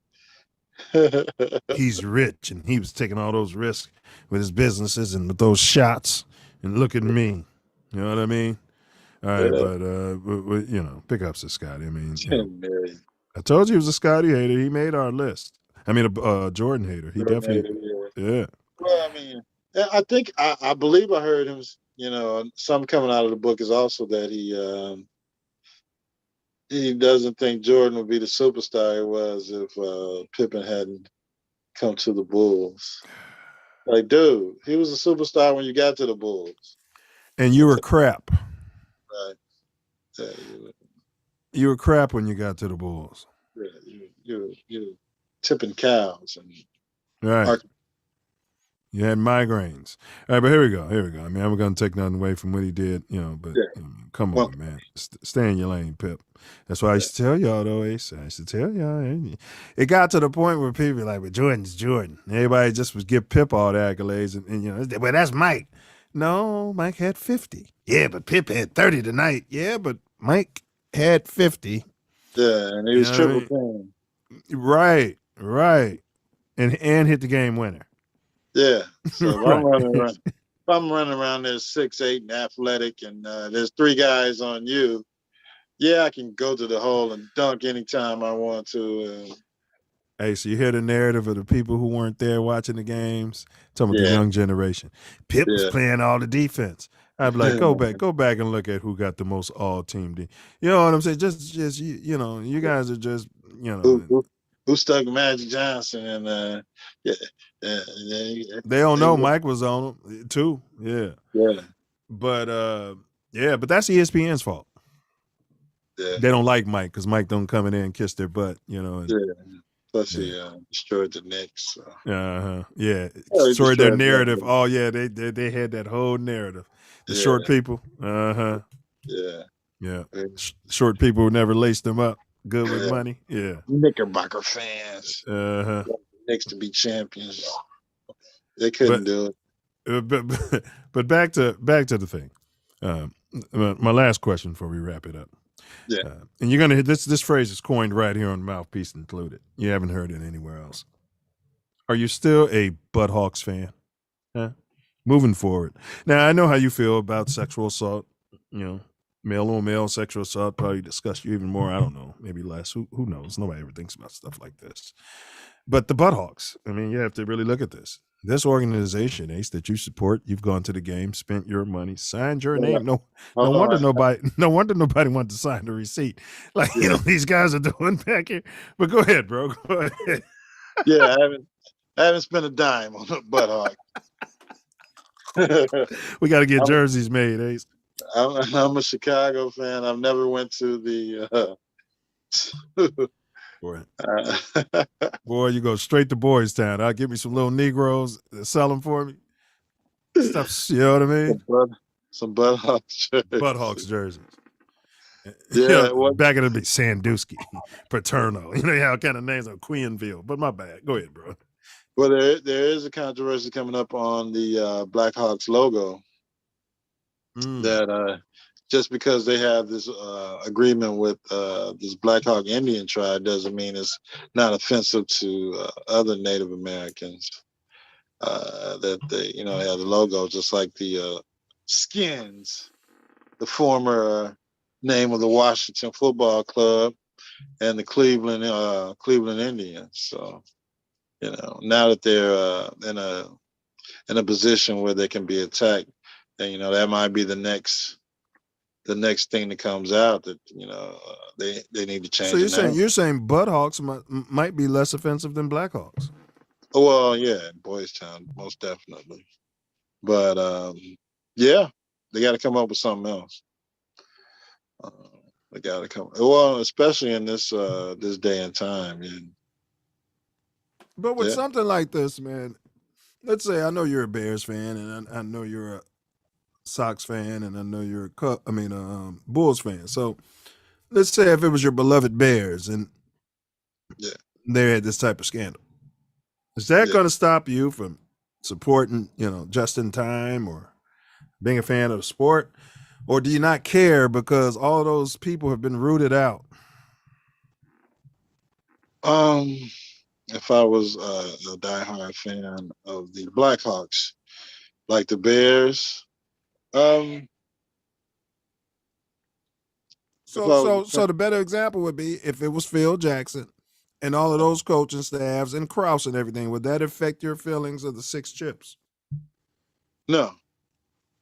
He's rich, and he was taking all those risks with his businesses and with those shots. And look at me. You know what I mean? All right, Yeah. but you know, pick up to Scotty. I mean, you know, 10 million. I told you he was a Scotty hater. He made our list. I mean, a Jordan hater. He definitely, yeah. Well, I mean, I think I believe I heard him. You know, some coming out of the book is also that he doesn't think Jordan would be the superstar he was if Pippen hadn't come to the Bulls. Like, dude, he was a superstar when you got to the Bulls. And you were crap. Right. Yeah, You were crap when you got to the Bulls. you're tipping cows and Right. You had migraines. All right, but here we go. I mean, I'm going to take nothing away from what he did, you know, but come on, man. Stay in your lane, Pip. That's why I used to tell y'all, though, Ace. I used to tell y'all. It got to the point where people were like, well, Jordan's Jordan. Everybody just was give Pip all the accolades. And you know, well, that's Mike. No, Mike had 50. Yeah, but Pip had 30 tonight. Yeah, but Mike had 50. Yeah, and he was triple team. Right. And hit the game winner. Yeah. So if I'm running around there 6'8" and athletic, and there's three guys on you, yeah, I can go to the hole and dunk anytime I want to. Hey, so you hear the narrative of the people who weren't there watching the games? Talking about the young generation. Pip was playing all the defense. I'd be like, go back and look at who got the most all-team D. You know what I'm saying? Just you know, you guys are just, you know. Who stuck Magic Johnson and they don't know Mike was on them too. Yeah. But but that's ESPN's fault. Yeah. They don't like Mike because Mike don't come in there and kiss their butt, you know. Plus he destroyed the Knicks. So. Destroyed their narrative. Oh yeah, they had that whole narrative. The short people. Short people who never laced them up. Good with money. Yeah. Knickerbocker fans. Knicks to be champions. They couldn't do it. But back to the thing. My last question before we wrap it up. Yeah. And you're gonna hit this phrase is coined right here on Mouthpiece included. You haven't heard it anywhere else. Are you still a Blackhawks fan? Moving forward. Now I know how you feel about sexual assault, you know. Male on male sexual assault probably disgust you even more. I don't know, maybe less. Who knows? Nobody ever thinks about stuff like this. But the Blackhawks, I mean, you have to really look at this. This organization, Ace, that you support, you've gone to the game, spent your money, signed your name. No wonder nobody wanted to sign the receipt. Like, you know, these guys are doing back here. But go ahead, bro. Go ahead. Yeah, I haven't spent a dime on the Blackhawks. We got to get jerseys made, Ace. I'm a ChicaGO fan. I've never went to the Boy, you go straight to Boys Town. I'll give me some little Negroes, sell them for me. Stuff, you know what I mean? Some Blackhawks jerseys. Blackhawks jerseys. Yeah, back in the day, Sandusky, Paterno. You know how kind of names are Queenville. But my bad. Go ahead, bro. Well, there is a controversy coming up on the Blackhawks logo. That just because they have this agreement with this Blackhawk Indian tribe doesn't mean it's not offensive to other Native Americans. That they, you know, they have the logo just like the Skins, the former name of the Washington Football Club, and the Cleveland Indians. So, you know, now that they're in a position where they can be attacked, and you know that might be the next thing that comes out that you know they need to change. So you're saying Blackhawks might be less offensive than Blackhawks? Well, yeah, Boys Town most definitely, but yeah, they got to come up with something else. They got to come especially in this day and time. But with something like this, man, let's say I know you're a Bears fan, and I know you're a Sox fan, and I know you're a Bulls fan. So let's say if it was your beloved Bears and Yeah. They had this type of scandal. Is that Yeah. going to stop you from supporting, just in time or being a fan of the sport? Or do you not care because all those people have been rooted out? If I was a diehard fan of the Blackhawks, like the Bears, if I was So the better example would be if it was Phil Jackson and all of those coaching staffs and Krause and everything. Would that affect your feelings of the 6 chips? no,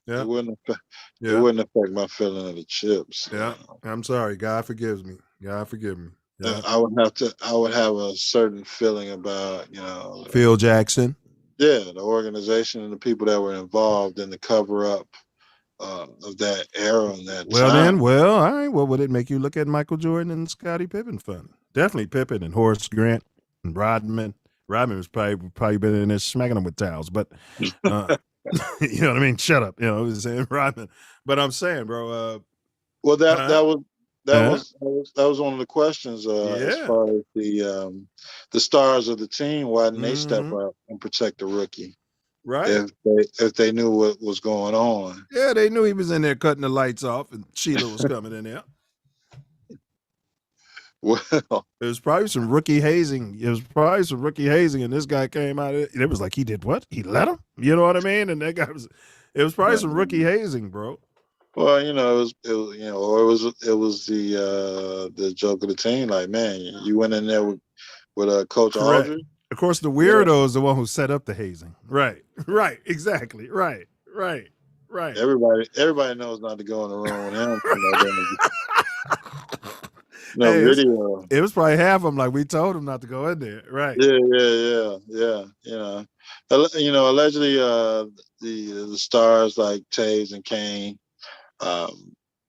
Yeah. it wouldn't affect. It Yeah. wouldn't affect my feeling of the chips. Yeah. I'm sorry. God forgives me. God forgive me. Yeah. I would have a certain feeling about, Phil Jackson. the organization and the people that were involved in the cover up of that era and that Well, time. all right. Well, would it make you look at Michael Jordan and Scottie Pippen funny? Definitely Pippen and Horace Grant and Rodman. Rodman was probably been in there smacking them with towels, but you know what I mean? Shut up. I was saying Rodman. But I'm saying, bro, Well, that uh, was one of the questions as yeah. far as the stars of the team. Why didn't they step Mhm. up and protect the rookie Right. if they knew what was going on? Yeah, they knew he was in there cutting the lights off and Sheila was coming in there. Well, It was probably some rookie hazing. And this guy came out. It was like, he did what? He let him? You know what I mean? And that guy it was probably some rookie hazing, bro. well, it was or it was the joke of the team. Like, man, you went in there with Coach Correct. Aldridge. Of course, the weirdo is the one who set up the hazing. Right. Right. Exactly. Right. Everybody knows not to go in the room with him. Hey, Video. it was probably half of them. Like, we told him not to go in there. Right. Yeah. Allegedly, the stars like Taves and Kane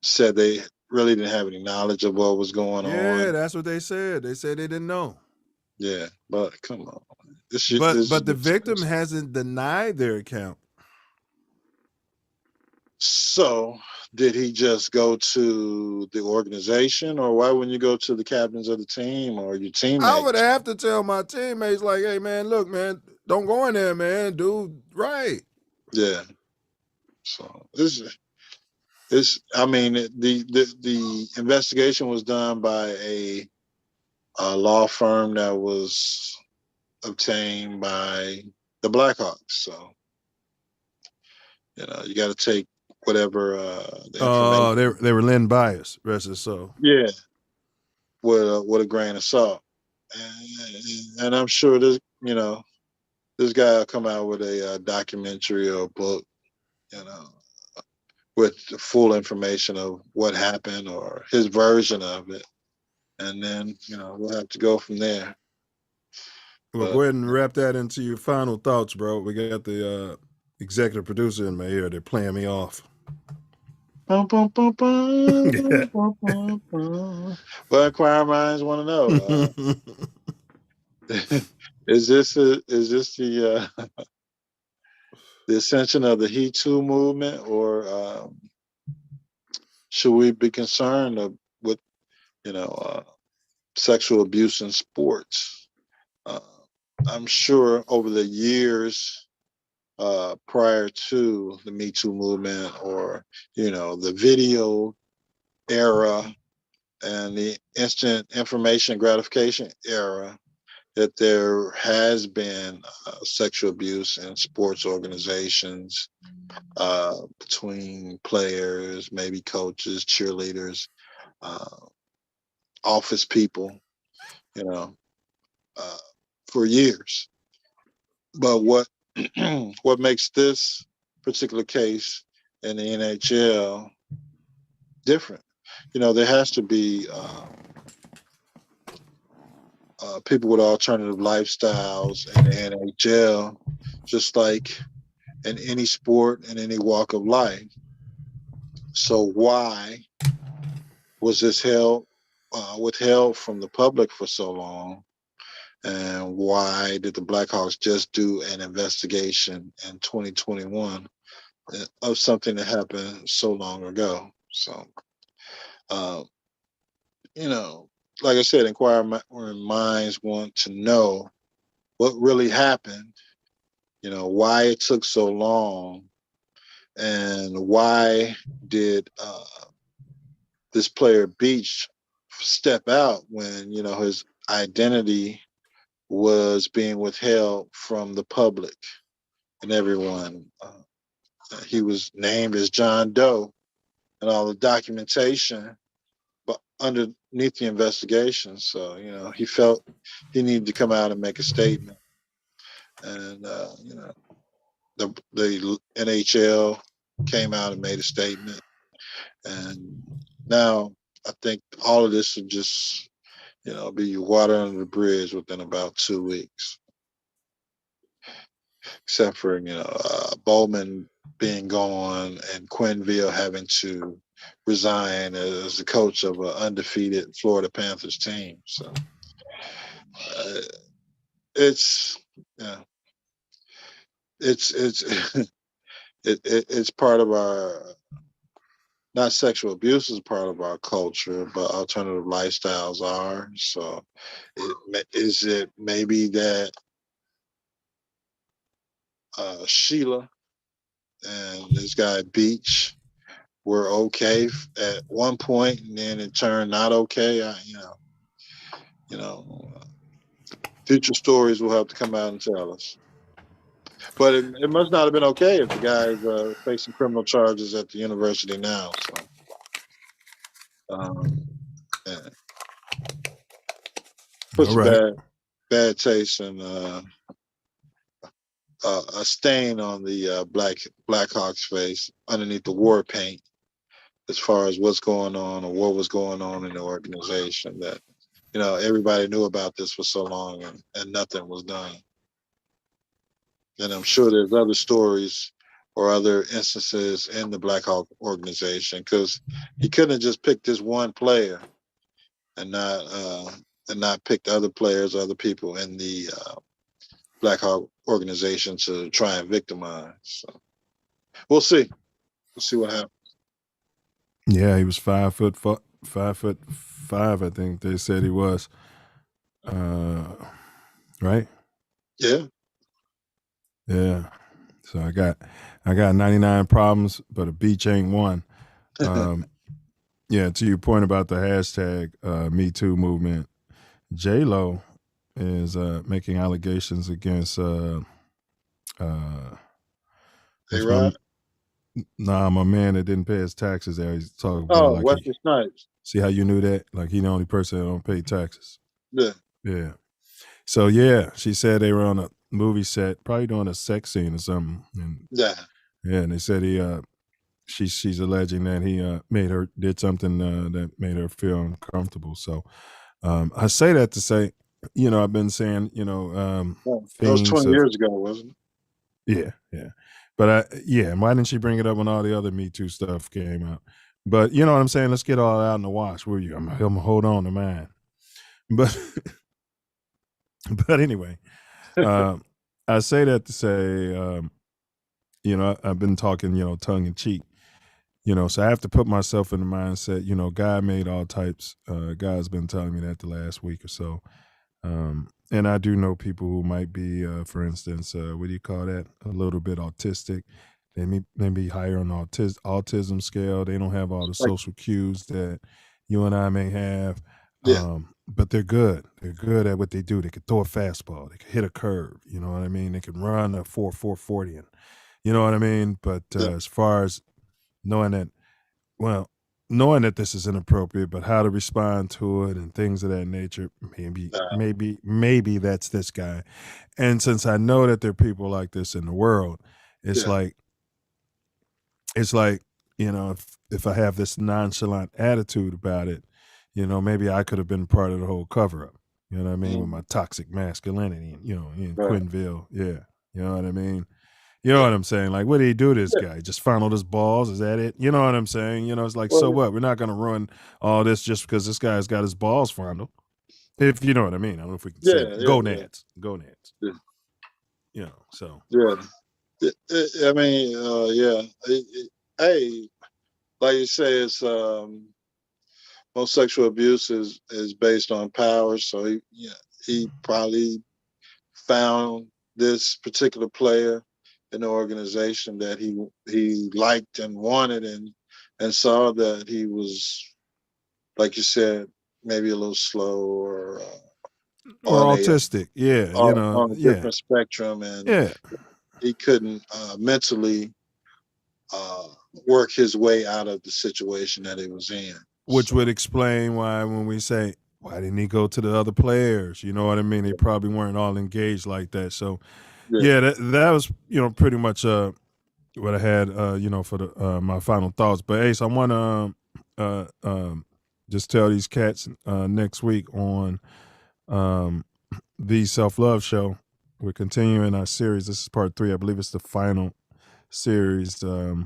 said they really didn't have any knowledge of what was going Yeah, on. that's what they said. They said they didn't know. Yeah, but come on, But the victim hasn't denied their account. So, did he just go to the organization, or why wouldn't you go to the captains of the team or your teammates? I would have to tell my teammates, like, hey, man, look, man, don't go in there, man, dude. Right. Yeah. So the investigation was done by a law firm that was obtained by the Blackhawks. So, you got to take whatever the information. They were Lynn bias, rest of so. Yeah, with a grain of salt, and I'm sure this guy will come out with a documentary or a book, with the full information of what happened or his version of it, and then we'll have to go from there. Well, go ahead and wrap that into your final thoughts, bro. We got the executive producer in my ear. They're playing me off. Bum, bum, bum, bum, bum, bum, bum. Well, inquiring minds want to know: is this the ascension of the He Too movement, or should we be concerned with sexual abuse in sports? I'm sure over the years prior to the Me Too movement, or the video era and the instant information gratification era, that there has been sexual abuse in sports organizations between players, maybe coaches, cheerleaders, office people, for years. But what makes this particular case in the NHL different? There has to be people with alternative lifestyles in the NHL, just like in any sport and any walk of life. So why was this withheld from the public for so long? And why did the Blackhawks just do an investigation in 2021 of something that happened so long ago? So, like I said, inquiring minds want to know what really happened. Why it took so long, and why did this player Beach step out when his identity was being withheld from the public and everyone. He was named as John Doe and all the documentation, but underneath the investigation. So he felt he needed to come out and make a statement, and the NHL came out and made a statement, and now I think all of this should just be water under the bridge within about 2 weeks, except for Bowman being gone and Quenneville having to resign as the coach of an undefeated Florida Panthers team. So it's it's part of our, not sexual abuse is part of our culture, but alternative lifestyles are. So is it maybe that Sheila and this guy Beach were okay at one point, and then it turned not okay? Future stories will have to come out and tell us. But it must not have been okay if the guy's facing criminal charges at the university now. So, yeah. Puts All right. a bad taste and a stain on the Blackhawks face underneath the war paint, as far as what's going on or what was going on in the organization. That everybody knew about this for so long, and nothing was done. And I'm sure there's other stories or other instances in the Blackhawk organization, because he couldn't have just picked this one player and not picked other players, other people in the Blackhawk organization to try and victimize. So we'll see. We'll see what happens. Yeah, he was 5'5", I think they said he was. Right? Yeah. Yeah. So I got 99 problems, but a beach ain't one. Yeah, to your point about the hashtag Me Too movement, J-Lo is making allegations against A-Rod? my man that didn't pay his taxes there. He's talking about like Wesley Snipes. See how you knew that? Like he the only person that don't pay taxes. Yeah. Yeah. So yeah, she said they were on a movie set, probably doing a sex scene or something. And, Yeah. yeah, and they said she's alleging that he did something that made her feel uncomfortable. So I say that to say, I've been saying, That was 20 years ago, wasn't it? Yeah. But and why didn't she bring it up when all the other Me Too stuff came out? But you know what I'm saying? Let's get all out in the wash, will you? I'm gonna hold on to mine. But anyway, I say that to say, I've been talking, tongue in cheek, so I have to put myself in the mindset, God made all types. God's been telling me that the last week or so. And I do know people who might be, for instance, what do you call that? A little bit autistic. They may be higher on the autism scale. They don't have all the social cues that you and I may have. Yeah. But they're good. They're good at what they do. They can throw a fastball. They can hit a curve. You know what I mean? They can run a 4.40, and you know what I mean? But as far as knowing that this is inappropriate, but how to respond to it and things of that nature, maybe that's this guy. And since I know that there are people like this in the world, it's like, if I have this nonchalant attitude about it, maybe I could have been part of the whole cover up, you know what I mean? With my toxic masculinity and, in Quenneville. Yeah. You know what I mean? You know what I'm saying? Like, what did he do to this guy? Just fondled his balls? Is that it? You know what I'm saying? It's like, so what? We're not going to ruin all this just because this guy's got his balls fondled. If you know what I mean. I don't know if we can say it. Go Nats. Go Nats. Yeah. So. Yeah. I mean, hey, like you say, it's one most sexual abuse is based on power. So he probably found this particular player in the organization that he liked and wanted, and saw that he was, like you said, maybe a little slow or Or autistic. Yeah, on a yeah. different spectrum, and Yeah. he couldn't mentally work his way out of the situation that he was in. Which would explain why when we say, why didn't he go to the other players? You know what I mean? They probably weren't all engaged like that. So, yeah, that was, pretty much what I had, for the my final thoughts. But, Ace, I want to just tell these cats next week on the Self-Love Show. We're continuing our series. This is part 3. I believe it's the final series, for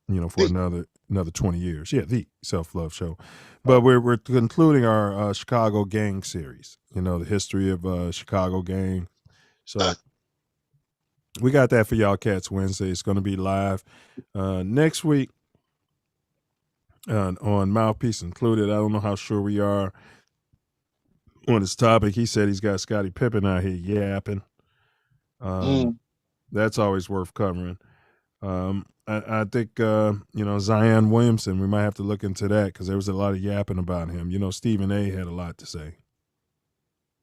another 20 years. Yeah, the Self-Love Show. But we're concluding our ChicaGO gang series, the history of ChicaGO gang. So we got that for y'all cats Wednesday. It's going to be live next week on Mouthpiece included. I don't know how sure we are on this topic. He said he's got Scottie Pippen out here yapping. That's always worth covering. I think, Zion Williamson, we might have to look into that because there was a lot of yapping about him. Stephen A. had a lot to say.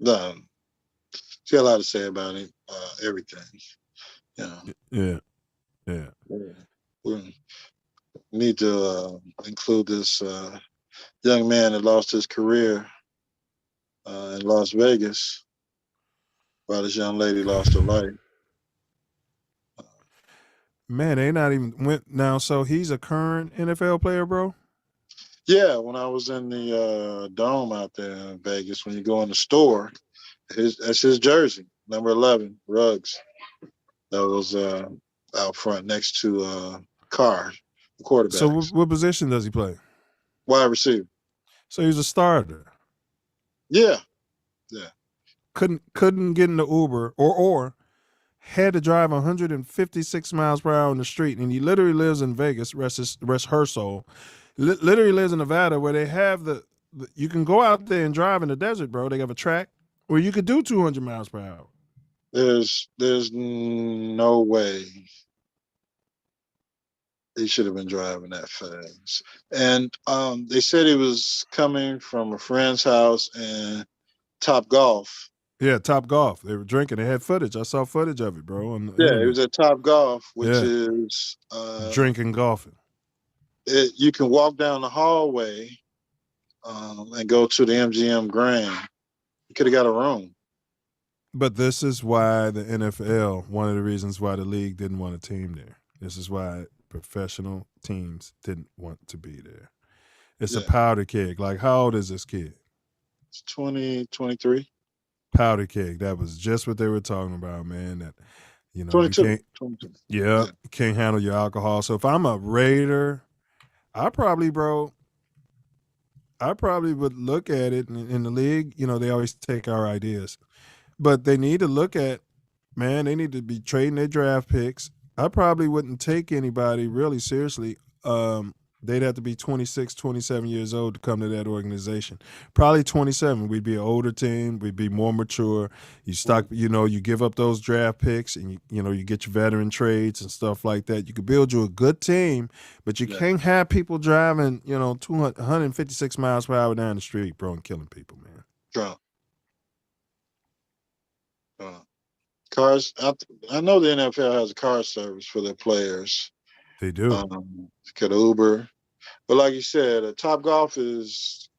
She had a lot to say about him, everything. Yeah. We need to include this young man that lost his career in Las Vegas while this young lady lost her life. Man, they not even went now. So he's a current NFL player, bro? Yeah, when I was in the dome out there in Vegas, when you go in the store, that's his jersey, number 11, Ruggs. That was out front next to Carr, the quarterback. So what position does he play? Wide receiver. So he's a starter. Yeah. Couldn't get in the Uber or had to drive 156 miles per hour on the street, and he literally lives in Vegas. Rest her soul. Literally lives in Nevada, where they have you can go out there and drive in the desert, bro. They have a track where you could do 200 miles per hour. There's no way he should have been driving that fast. And they said he was coming from a friend's house in Top Golf. Yeah, Top Golf. They were drinking. They had footage. I saw footage of it, bro. It was at Top Golf, which is drinking golfing. You can walk down the hallway and go to the MGM Grand. You could have got a room. But this is why the NFL, one of the reasons why the league didn't want a team there. This is why professional teams didn't want to be there. It's a powder keg. Like, how old is this kid? It's 23. Powder keg. That was just what they were talking about, man. That 22. You can't handle your alcohol. So if I'm a Raider, I probably would look at it in the league. They always take our ideas, but they need to look at, man, they need to be trading their draft picks. I probably wouldn't take anybody really seriously. They'd have to be 26, 27 years old to come to that organization. Probably 27. We'd be an older team. We'd be more mature. You give up those draft picks and you get your veteran trades and stuff like that. You could build you a good team, but you can't have people driving, 156 miles per hour down the street, bro, and killing people, man. Drunk. Cars. I know the NFL has a car service for their players. They do. Could Uber, but like you said, Top Golf is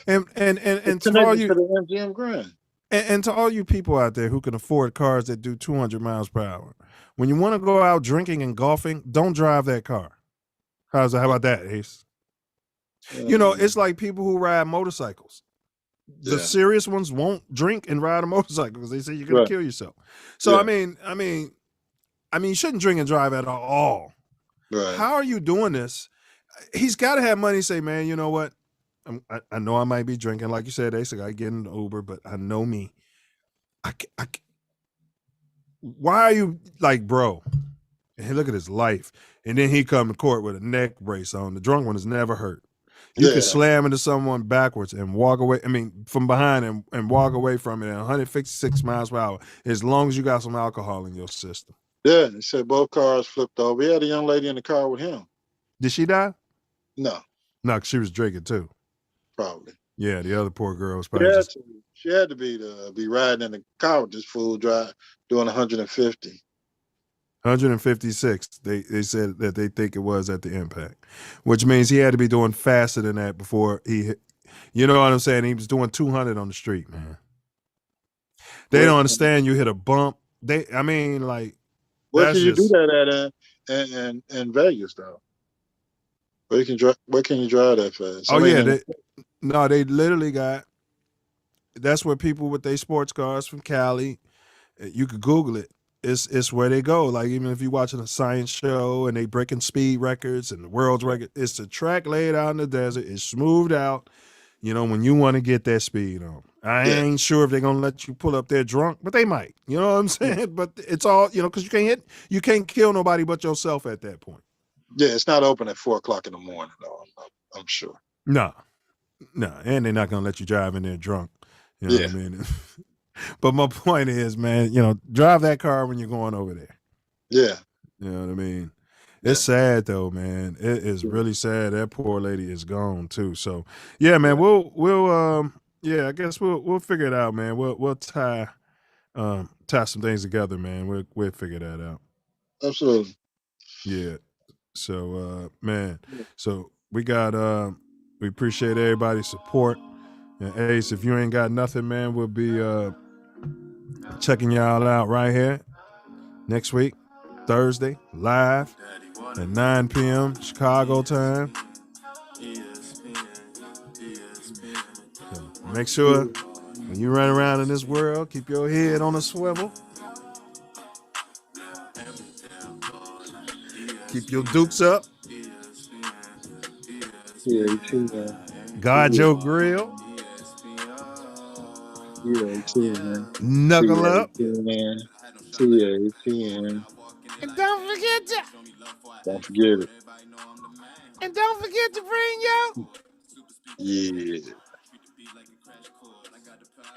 and to all you to the MGM Grand. And to all you people out there who can afford cars that do 200 miles per hour, when you want to go out drinking and golfing, don't drive that car. How about that, Ace? It's like people who ride motorcycles. The serious ones won't drink and ride a motorcycle because they say you're going to kill yourself. So I mean, you shouldn't drink and drive at all. Right. How are you doing this? He's got to have money. Say, man, you know what? I know I might be drinking, like you said. I get in the Uber, but I know me. Why are you like, bro? And look at his life. And then he come to court with a neck brace on. The drunk one is never hurt. You can slam into someone backwards and walk away. I mean, from behind and walk away from it at 156 miles per hour, as long as you got some alcohol in your system. Yeah, he said both cars flipped over. He had a young lady in the car with him. Did she die? No, No, 'cause she was drinking too. probably. Yeah, the other poor girl was She probably had just to, she had to be riding in the car with this fool doing 150. 156. They said that they think it was at the impact, which means he had to be doing faster than that before he hit. You know what I'm saying? He was doing 200 on the street, man. They don't understand. You hit a bump. I mean, like, Where that's can you do just. that at in Vegas though? Where can you drive that fast? Oh yeah, they literally got. That's where people with their sports cars from Cali. You could Google it. It's where they go. Like, even if you're watching a science show and they breaking speed records and the world's record, it's a track laid out in the desert. It's smoothed out. You know, when you want to get that speed on. I ain't sure if they're gonna let you pull up there drunk, but they might. You know what I'm saying? Yeah. But it's all, because you can't kill nobody but yourself at that point. Yeah, it's not open at 4:00 in the morning though. I'm sure. No, and they're not gonna let you drive in there drunk. You know what I mean? But my point is, man, drive that car when you're going over there. Yeah. You know what I mean? It's sad though, man. It is really sad. That poor lady is gone too. So yeah, man, we'll I guess we'll figure it out, man. We'll tie some things together, man. We'll figure that out. Absolutely. Yeah. So man, so we appreciate everybody's support. And Ace, if you ain't got nothing, man, we'll be checking y'all out right here next week, Thursday, live at 9 p.m. Chicago time. So make sure when you run around in this world, keep your head on a swivel. Keep your dukes up. Guard your grill. Knuckle up. TATN. And don't forget to. Don't forget it. And don't forget to bring your. Yeah.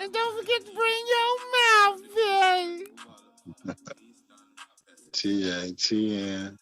And don't forget to bring your mouthpiece. TATN.